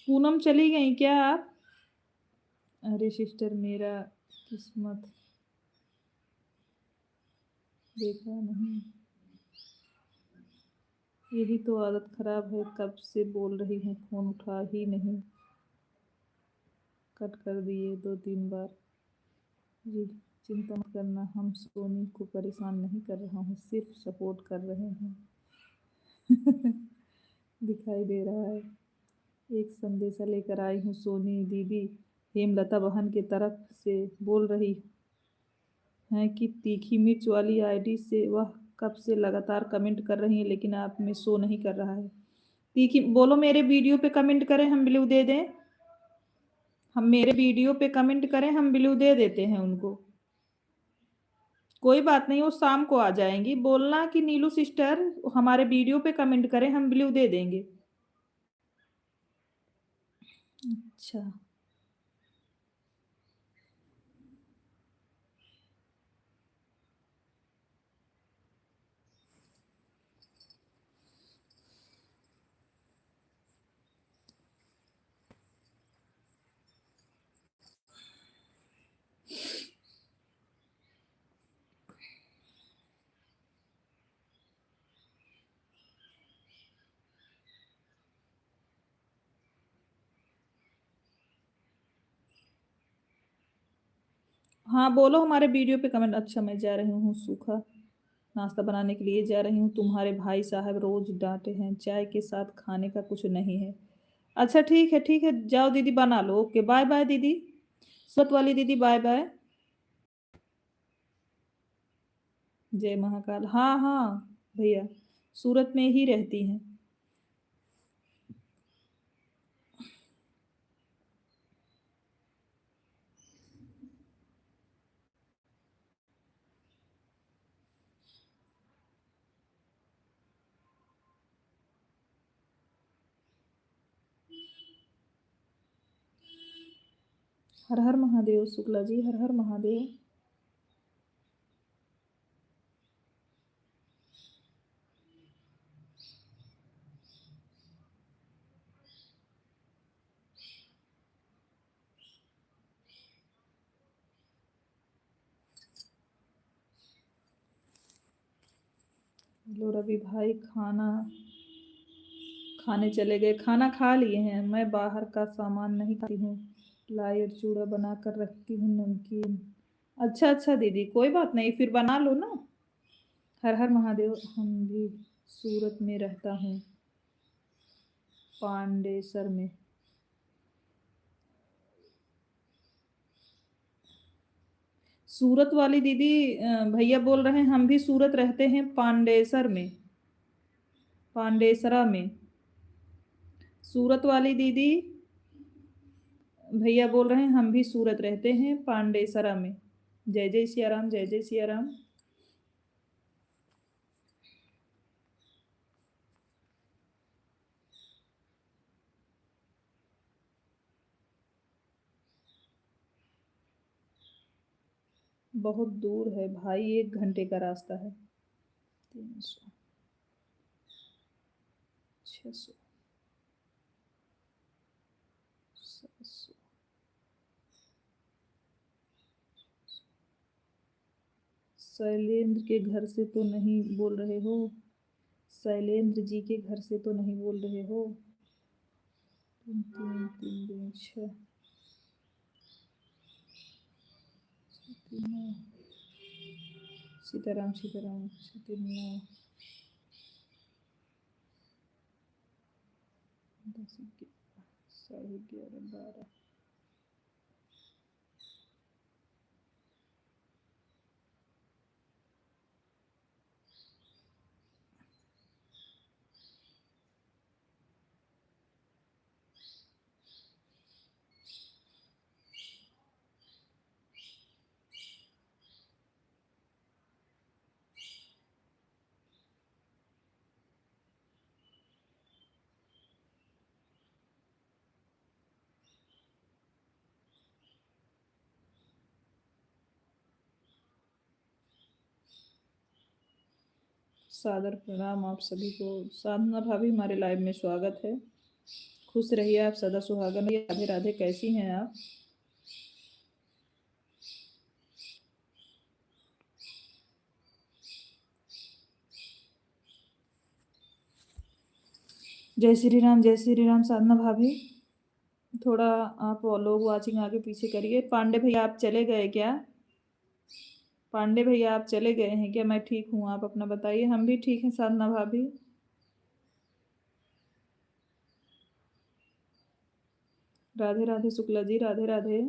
पूनम चली गई क्या आप? अरे सिस्टर मेरा किस्मत देखा नहीं। यही तो आदत ख़राब है, कब से बोल रही हूँ फ़ोन उठा ही नहीं। कट कर दिए 2-3 बार। जी चिंता मत करना, हम सोनी को परेशान नहीं कर रहा हूँ, सिर्फ सपोर्ट कर रहे हैं। दिखाई दे रहा है। एक संदेशा लेकर आई हूँ सोनी दीदी, हेमलता बहन की तरफ से बोल रही हैं कि तीखी मिर्च वाली आईडी से वह कब से लगातार कमेंट कर रही हैं, लेकिन आप में शो नहीं कर रहा है। तीखी बोलो मेरे वीडियो पे कमेंट करें, हम ब्लू दे दें। हम मेरे वीडियो पे कमेंट करें, हम ब्लू दे देते हैं उनको। कोई बात नहीं, वो शाम को आ जाएंगी। बोलना कि नीलू सिस्टर हमारे वीडियो पे कमेंट करें, हम ब्लू दे देंगे। अच्छा। हाँ बोलो हमारे वीडियो पे कमेंट। अच्छा मैं जा रही हूँ सूखा नाश्ता बनाने के लिए जा रही हूँ, तुम्हारे भाई साहब रोज डांटे हैं, चाय के साथ खाने का कुछ नहीं है। अच्छा ठीक है, जाओ दीदी बना लो। ओके बाय बाय दीदी। स्वत वाली दीदी बाय बाय। जय महाकाल। हाँ हाँ भैया, सूरत में ही रहती हैं। हर हर महादेव शुक्ला जी, हर हर महादेव। लो रवि भाई खाना खाने चले गए। खाना खा लिए हैं, मैं बाहर का सामान नहीं खाती हूँ। लाई और चूड़ा बना कर रखती हूँ, नमकीन। अच्छा दीदी कोई बात नहीं, फिर बना लो ना। हर हर महादेव। हम भी सूरत में रहता हूँ, पांडेसर में। सूरत वाली दीदी भैया बोल रहे हैं हम भी सूरत रहते हैं, पांडेसर में, पांडेसरा में। सूरत वाली दीदी भैया बोल रहे हैं हम भी सूरत रहते हैं, पांडेसरा में। जय जय सिया राम, जय जय सिया राम। बहुत दूर है भाई, 1 घंटे का रास्ता है। 300, 600, 700। शैलेंद्र के घर से तो नहीं बोल रहे हो? शैलेंद्र जी के घर से तो नहीं बोल रहे हो? 3 3 3 6 9। सीताराम सीताराम। 9 10 11 12। सादर प्रणाम आप सभी को। साधना भाभी हमारे लाइव में स्वागत है। खुश रहिए आप, सदा सुहागन रहिए। राधे राधे, कैसी हैं आप? जय श्री राम, जय श्री राम। साधना भाभी थोड़ा आप लोग वाचिंग आगे पीछे करिए। पांडे भैया आप चले गए क्या? पांडे भैया आप चले गए हैं क्या? मैं ठीक हूँ, आप अपना बताइए। हम भी ठीक हैं साधना भाभी। राधे राधे शुक्ला जी, राधे राधे।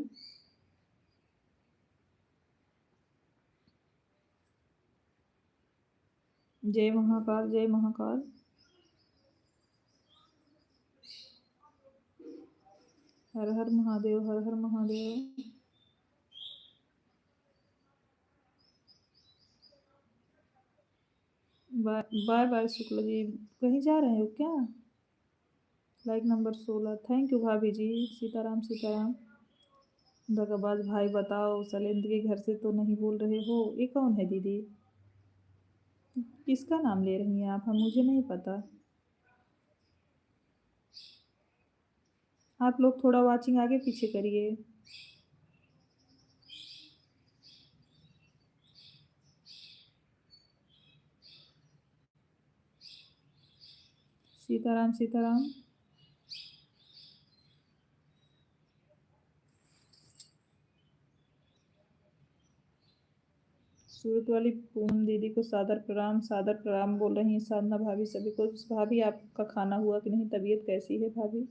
जय महाकाल, जय Mahakal. Har Har Mahadev, Har Har Mahadev. Bye bye bye Shukla ji, कहीं जा रहे हो क्या? लाइक नंबर 16, थैंक यू भाभी जी। सीताराम सीताराम। दगाबाज भाई बताओ, शैलेंद्र के घर से तो नहीं बोल रहे हो? ये कौन है दीदी? किसका नाम ले रही हैं आप? हम मुझे नहीं पता। आप लोग थोड़ा वाचिंग आगे पीछे करिए। सीताराम सीताराम। सूरत वाली पूनम दीदी को सादर प्रणाम, सादर प्रणाम बोल रही हैं साधना भाभी सभी को। भाभी आपका खाना हुआ कि नहीं? तबीयत कैसी है भाभी?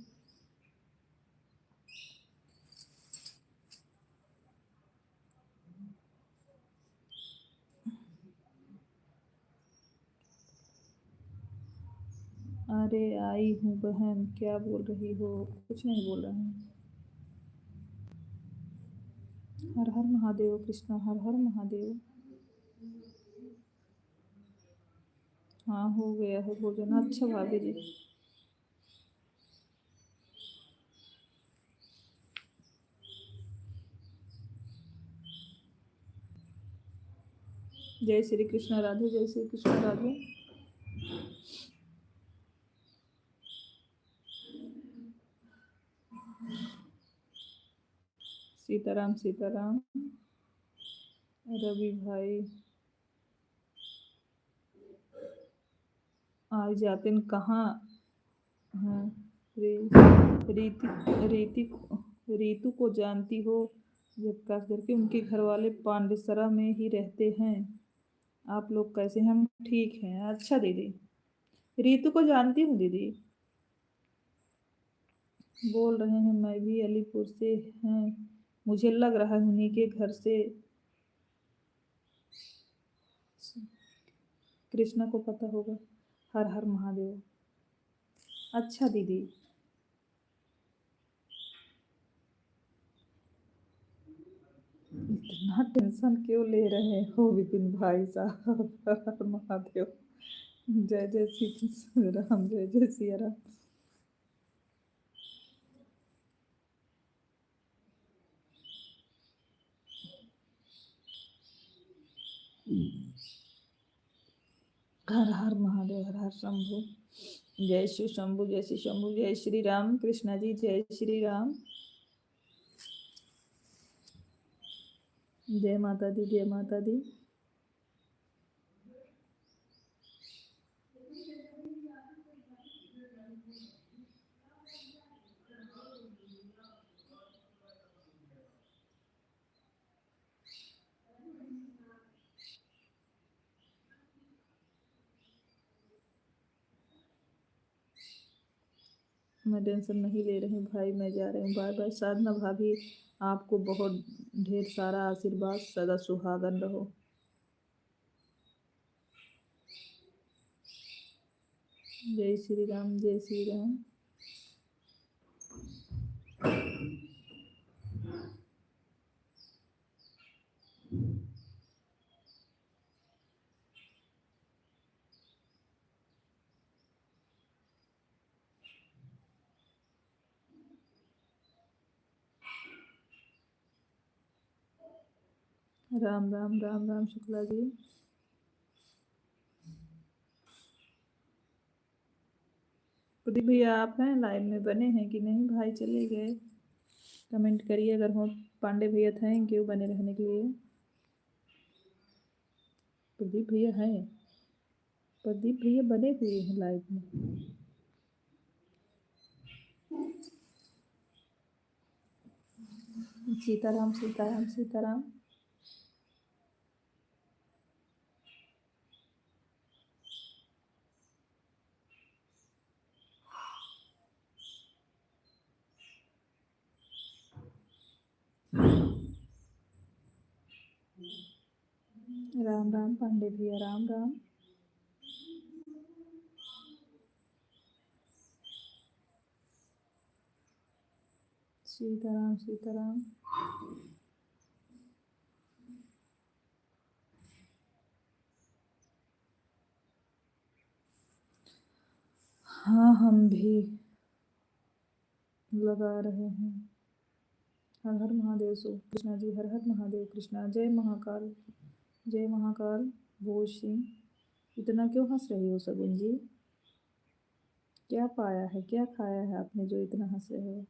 अरे आई हूँ बहन, क्या बोल रही हो? कुछ नहीं बोल रहे हैं। हर हर महादेव कृष्णा, हर हर महादेव। हाँ हो गया है भोजन। अच्छा भाभी जी। जय श्री कृष्ण राधे, जय श्री कृष्ण राधे। सीताराम सीताराम। रवि भाई आज जाते हैं कहाँ? हाँ। रीति रीतु को जानती हो? जब खास करके उनके घर वाले पांडेसरा में ही रहते हैं। आप लोग कैसे हैं? हम ठीक हैं। अच्छा दीदी, रीतु को जानती हूँ दीदी। बोल रहे हैं मैं भी अलीपुर से हैं। मुझे लग रहा है उन्हीं के घर से। कृष्णा को पता होगा। हर हर महादेव। अच्छा दीदी। इतना टेंशन क्यों ले रहे हो विपिन भाई साहब? हर हर महादेव। जय जय श्री कृष्ण राम, जय जय सिया राम। हर हर महादेव, हर हर शंभु। जय श्री शंभु, जय श्री शंभु। जय श्री राम कृष्णा जी, जय श्री राम। जय माता दी, जय माता दी। मैं टेंशन नहीं ले रही भाई, मैं जा रही हूँ। बाय बाय साधना भाभी। आपको बहुत ढेर सारा आशीर्वाद, सदा सुहागन रहो। जय श्री राम, जय श्री राम। राम राम, राम राम शुक्ला जी। प्रदीप भैया आप हैं लाइव में बने हैं कि नहीं? भाई चले गए, कमेंट करिए अगर हो। पांडे भैया थैंक यू बने रहने के लिए। प्रदीप भैया हैं, प्रदीप भैया बने हुए हैं लाइव में। सीताराम सीताराम सीताराम। राम राम पांडे भैया, राम राम। सीताराम सीताराम। हाँ हम भी लगा रहे हैं। हर हर महादेव सो कृष्णा जी, हर हर महादेव कृष्णा। जय महाकाल, जय महाकाल। भोज सिंह, इतना क्यों हंस रही हो सगुन जी? क्या पाया है, क्या खाया है आपने जो इतना हंस रहे हो?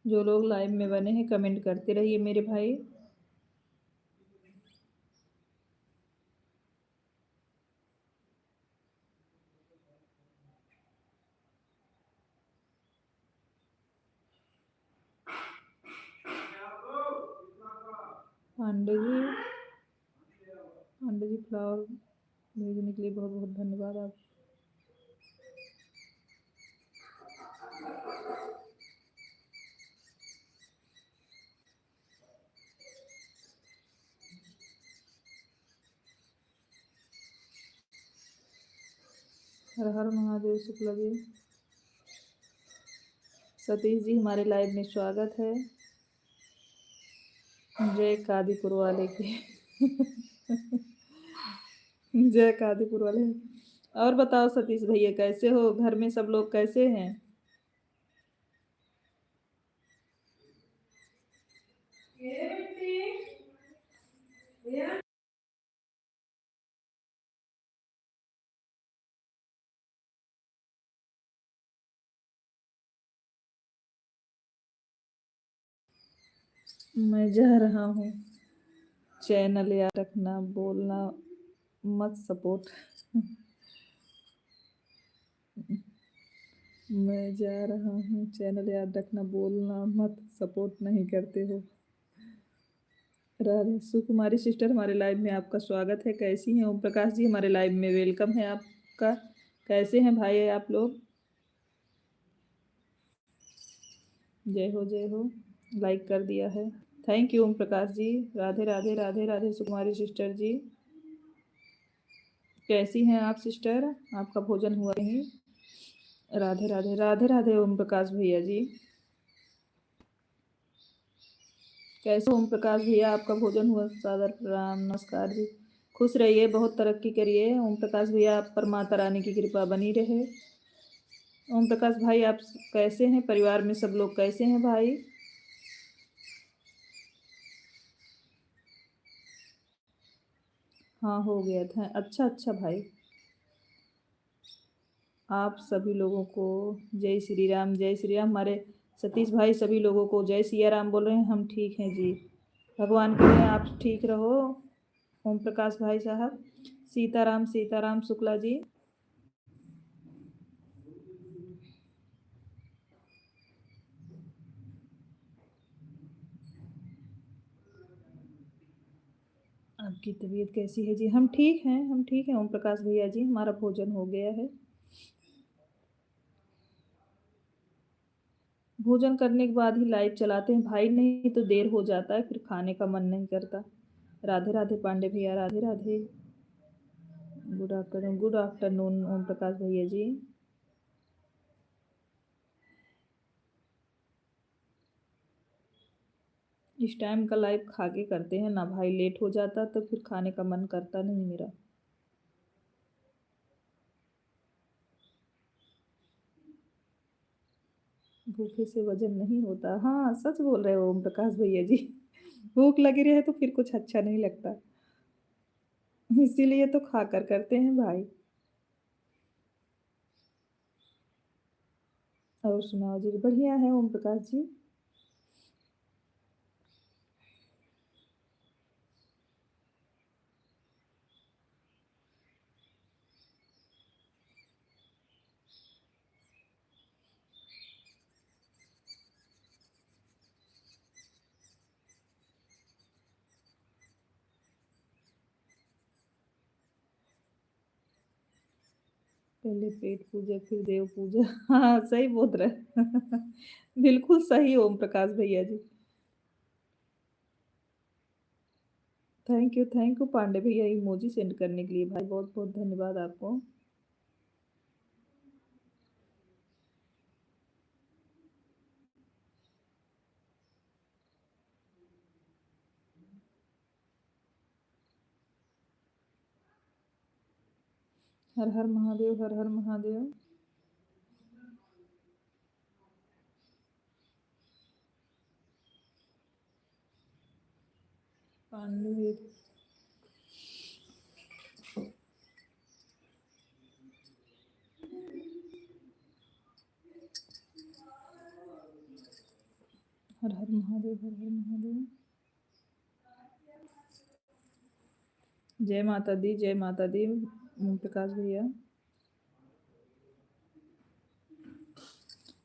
जो लोग लाइव में बने हैं कमेंट करते रहिए मेरे भाई। पांडे जी, पांडे जी फ्लावर भेजने के लिए बहुत बहुत धन्यवाद आप। हर हर महादेव शुक्ला जी। सतीश जी हमारे लाइव में स्वागत है। जय कादीपुर वाले की जय कादीपुर वाले। और बताओ सतीश भैया कैसे हो, घर में सब लोग कैसे हैं? मैं जा रहा हूँ, चैनल याद रखना, बोलना मत सपोर्ट मैं जा रहा हूँ, चैनल याद रखना, बोलना मत सपोर्ट नहीं करते हो। राधे सुकुमारी सिस्टर हमारे लाइव में आपका स्वागत है। कैसी हैं? ओम प्रकाश जी हमारे लाइव में वेलकम है आपका। कैसे हैं भाई आप लोग? जय हो जय हो। लाइक कर दिया है, thank you Om Prakash ji. Radhe Radhe Radhe Radhe Sukumari sister जी। कैसी हैं आप सिस्टर? आपका भोजन हुआ नहीं? राधे राधे राधे राधे ओम प्रकाश भैया जी। कैसे ओम प्रकाश भैया, आपका भोजन हुआ? सादर प्रणाम, नमस्कार जी। खुश रहिए, बहुत तरक्की करिए ओम प्रकाश भैया, आप पर माता रानी की कृपा बनी रहे। ओम प्रकाश भाई आप कैसे हैं? परिवार में सब लोग कैसे हैं भाई? हाँ हो गया था। अच्छा अच्छा भाई, आप सभी लोगों को जय श्री राम, जय श्री राम। हमारे सतीश भाई सभी लोगों को जय सिया राम बोल रहे हैं। हम ठीक हैं जी, भगवान करे आप ठीक रहो ओम प्रकाश भाई साहब। सीताराम सीताराम शुक्ला जी। आपकी तबीयत कैसी है जी? हम ठीक हैं, हम ठीक हैं ओम प्रकाश भैया जी, हमारा भोजन हो गया है। भोजन करने के बाद ही लाइव चलाते हैं भाई, नहीं तो देर हो जाता है, फिर खाने का मन नहीं करता। राधे राधे पांडे भैया, राधे राधे। गुड आफ्टरनून ओम प्रकाश भैया जी। इस टाइम का लाइव खा के करते हैं ना भाई, लेट हो जाता तो फिर खाने का मन करता नहीं मेरा। भूखे से वजन नहीं होता, हाँ सच बोल रहे हो ओम प्रकाश भैया जी। भूख लगी रहे तो फिर कुछ अच्छा नहीं लगता, इसीलिए तो खाकर करते हैं भाई। और सुनाओ जी, बढ़िया है ओम प्रकाश जी। पहले पेट पूजा फिर देव पूजा। हाँ सही बोल रहे। बिल्कुल सही ओम प्रकाश भैया जी। थैंक यू पांडे भैया इमोजी सेंड करने के लिए भाई, बहुत बहुत धन्यवाद आपको। हर हर महादेव, हर हर महादेव। पांडे, हर हर महादेव, हर हर महादेव। जय माता दी ओम प्रकाश भैया।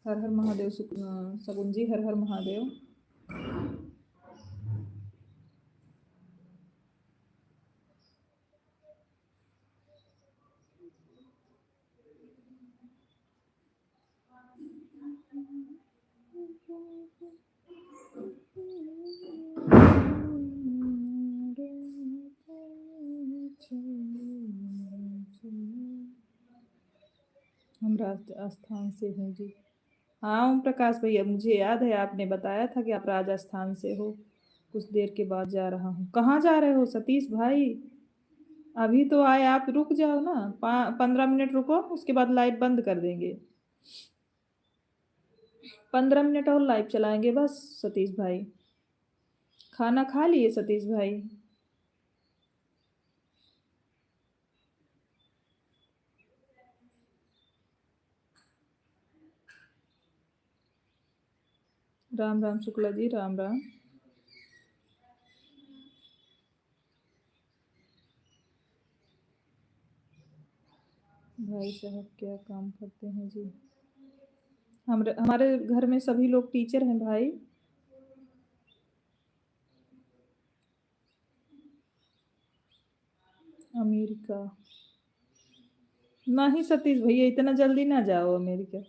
हर हर महादेव सगुन जी, हर हर महादेव। हम राजस्थान से हैं जी। हाँ ओम प्रकाश भैया, मुझे याद है आपने बताया था कि आप राजस्थान से हो। कुछ देर के बाद जा रहा हूँ। कहाँ जा रहे हो सतीश भाई? अभी तो आए, आप रुक जाओ ना, 15 मिनट रुको, उसके बाद लाइव बंद कर देंगे। 15 मिनट और लाइव चलाएंगे बस सतीश भाई। खाना खा लिए सतीश भाई? राम राम शुक्ला जी, राम राम। भाई साहब क्या काम करते हैं जी? हमारे घर में सभी लोग टीचर हैं भाई। अमेरिका? नहीं सतीश भैया, इतना जल्दी ना जाओ अमेरिका।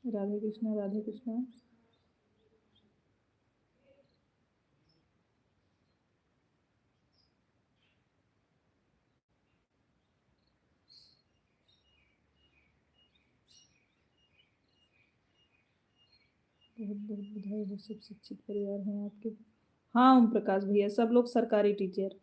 राधे कृष्णा, राधे कृष्णा। बहुत बहुत बधाई हो, सब शिक्षित परिवार हैं आपके। हाँ ओम प्रकाश भैया, सब लोग सरकारी टीचर।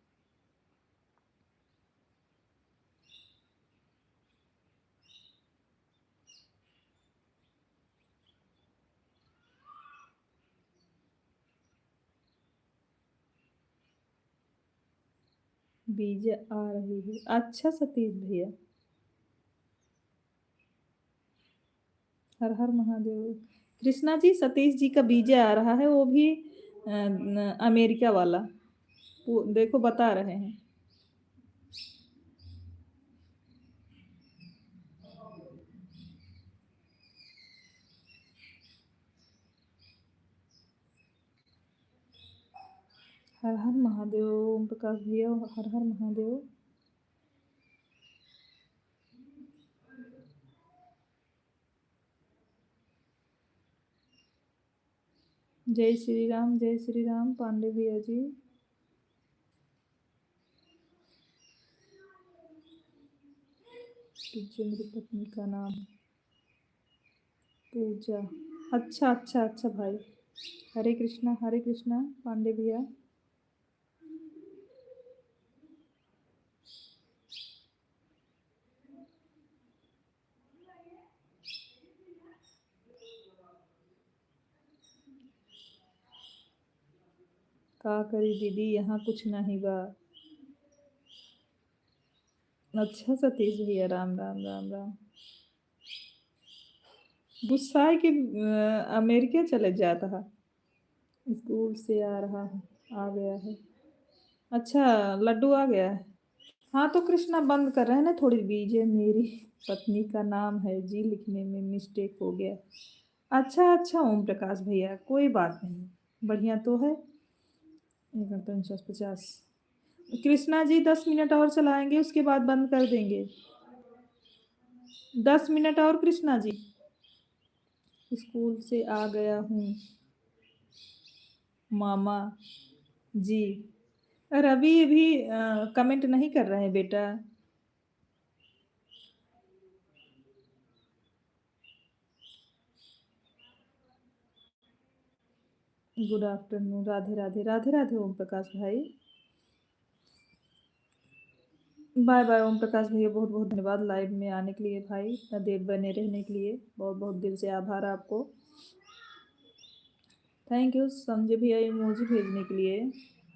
बीजा आ रही है, अच्छा सतीश भैया। हर हर महादेव। कृष्णा जी, सतीश जी का बीजा आ रहा है, वो भी अमेरिका वाला। वो देखो बता रहे हैं। हर हर महादेव। ओम प्रकाश भैया हर हर महादेव। जय श्री राम पांडे भैया जी। कीजिए, मेरी पत्नी का नाम पूजा। अच्छा अच्छा अच्छा भाई। हरे कृष्णा पांडे भैया। का करी दीदी, यहाँ कुछ नहीं बा। अच्छा सतीश भैया, राम राम राम राम। गुस्सा है कि अमेरिका चले जाता है। स्कूल से आ रहा है, आ गया है। अच्छा, लड्डू आ गया है। हाँ तो कृष्णा बंद कर रहे हैं ना, थोड़ी बीजे मेरी पत्नी का नाम है जी, लिखने में मिस्टेक हो गया। अच्छा अच्छा ओम प्रकाश भैया, कोई बात नहीं, बढ़िया तो है। 1:49:50। कृष्णा जी 10 मिनट और चलाएंगे, उसके बाद बंद कर देंगे। 10 मिनट और कृष्णा जी। स्कूल से आ गया हूँ मामा जी। रवि भी कमेंट नहीं कर रहे हैं बेटा। गुड आफ्टरनून, राधे राधे राधे राधे ओम प्रकाश भाई। बाय बाय ओम प्रकाश भैया, बहुत बहुत धन्यवाद लाइव में आने के लिए भाई, इतना देर बने रहने के लिए बहुत बहुत दिल से आभार आपको। थैंक यू समझे भैया इमोजी भेजने के लिए।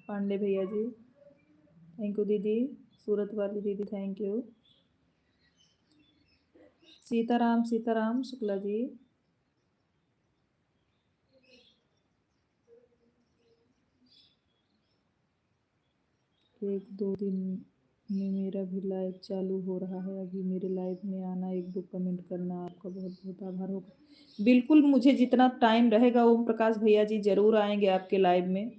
पांडे भैया जी थैंक यू। दीदी सूरत वाली दीदी थैंक यू। सीताराम शुक्ला जी। 1-2 दिन में मेरा भी लाइव चालू हो रहा है, अभी मेरे लाइव में आना, 1-2 कमेंट करना, आपका बहुत बहुत आभार होगा। बिल्कुल, मुझे जितना टाइम रहेगा ओम प्रकाश भैया जी जरूर आएंगे आपके लाइव में।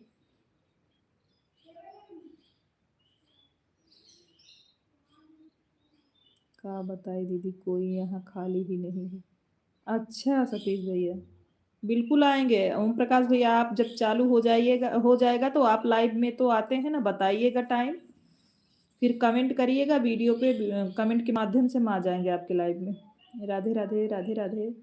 क्या बताए दीदी, कोई यहाँ खाली ही नहीं है। अच्छा सतीश भैया, बिल्कुल आएंगे ओम प्रकाश भैया, आप जब चालू हो जाएगा तो आप लाइव में तो आते हैं ना, बताइएगा टाइम, फिर कमेंट करिएगा वीडियो पे, कमेंट के माध्यम से हम आ जाएंगे आपके लाइव में। राधे राधे राधे राधे।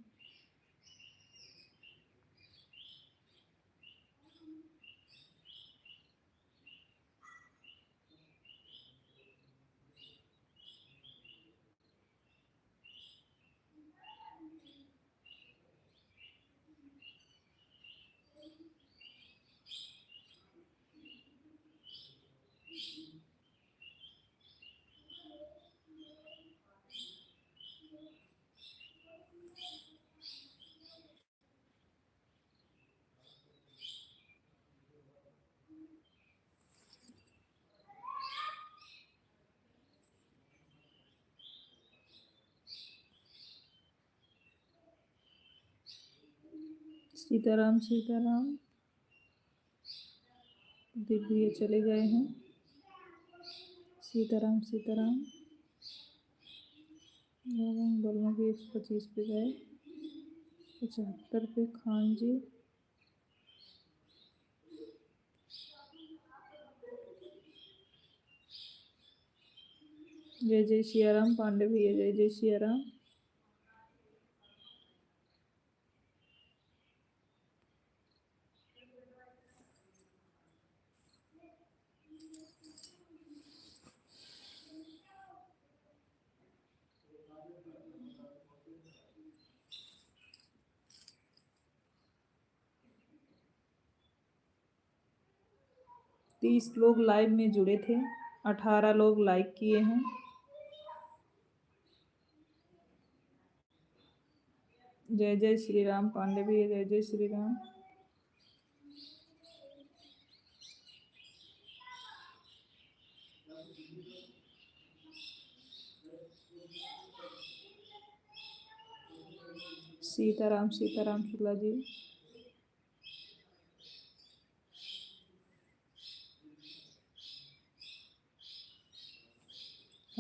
सीताराम। दिव्य चले गए हैं। सीताराम। बलमा भी 125 पे गए। 75 पे खान जी। जय जय सियाराम पांडे भैया, जय जय सियाराम। तीस लोग लाइव में जुड़े थे, 18 लोग लाइक किए हैं। जय जय श्री राम पांडे भैया, जय जय श्री राम। सीताराम शुक्ला जी।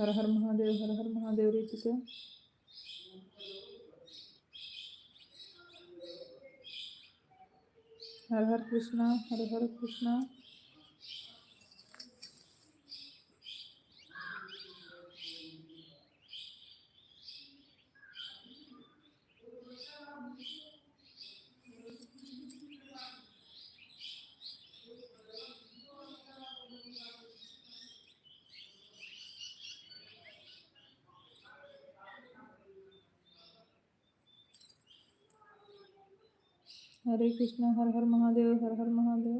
हर हर महादेव, हर हर महादेव रीतिका। हर हर कृष्णा, हर हर कृष्णा। हरे कृष्णा, हर हर महादेव, हर हर महादेव।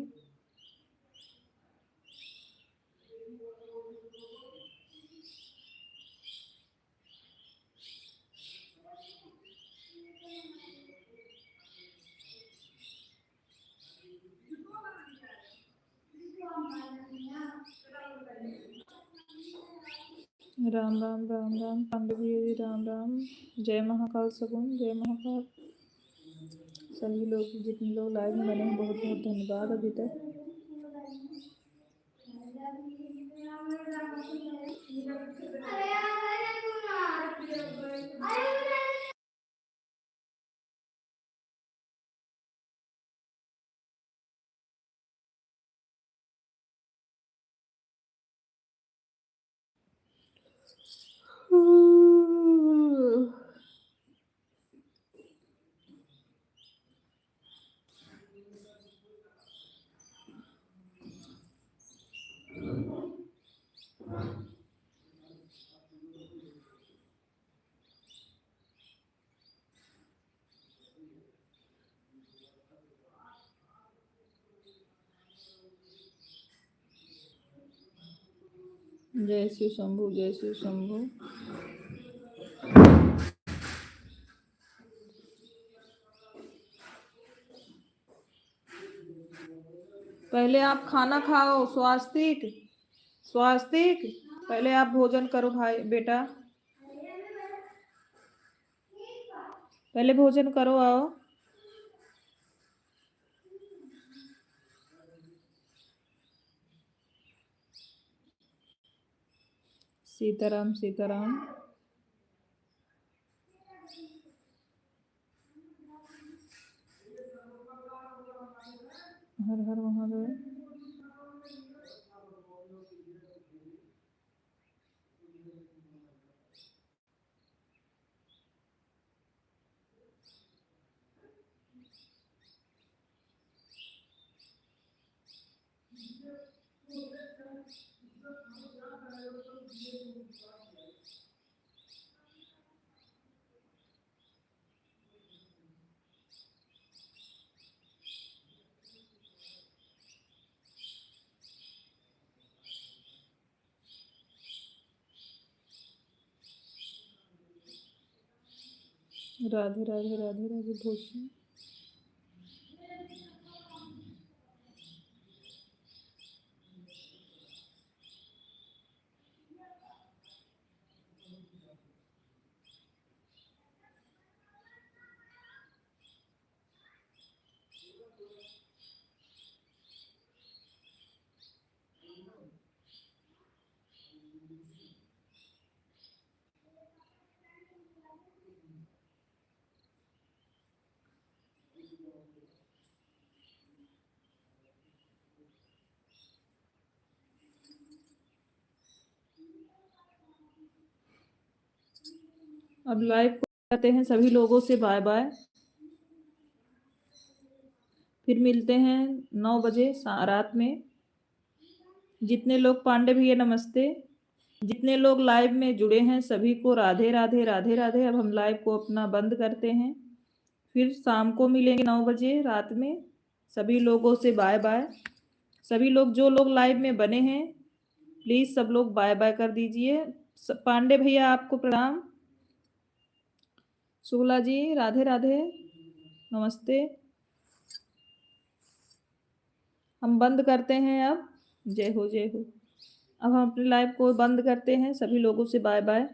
राम राम राम राम पांडवी, राम राम। जय महाकाल सगुन, जय महाकाल। सभी लोग, जितने लोग लाइव में बने हैं, बहुत बहुत धन्यवाद अभी तक। जय शिव शंभु, जय शिव शंभु। पहले आप खाना खाओ, स्वास्तिक स्वास्तिक। पहले आप भोजन करो भाई बेटा, पहले भोजन करो, आओ। सीताराम सीताराम। हर हर महादेव। राधे राधे राधे राधे भूषण। अब लाइव करते हैं सभी लोगों से, बाय बाय। फिर मिलते हैं 9 बजे रात में। जितने लोग, पांडे भैया नमस्ते। जितने लोग लाइव में जुड़े हैं सभी को राधे राधे राधे राधे। अब हम लाइव को अपना बंद करते हैं, फिर शाम को मिलेंगे 9 बजे रात में। सभी लोगों से बाय बाय। सभी लोग, जो लोग लाइव में बने हैं, प्लीज सब लोग बाय बाय कर दीजिए। पांडे भैया आपको प्रणाम। शुक्ला जी राधे राधे, नमस्ते। हम बंद करते हैं अब। जय हो जय हो। अब हम अपने लाइव को बंद करते हैं। सभी लोगों से बाय बाय।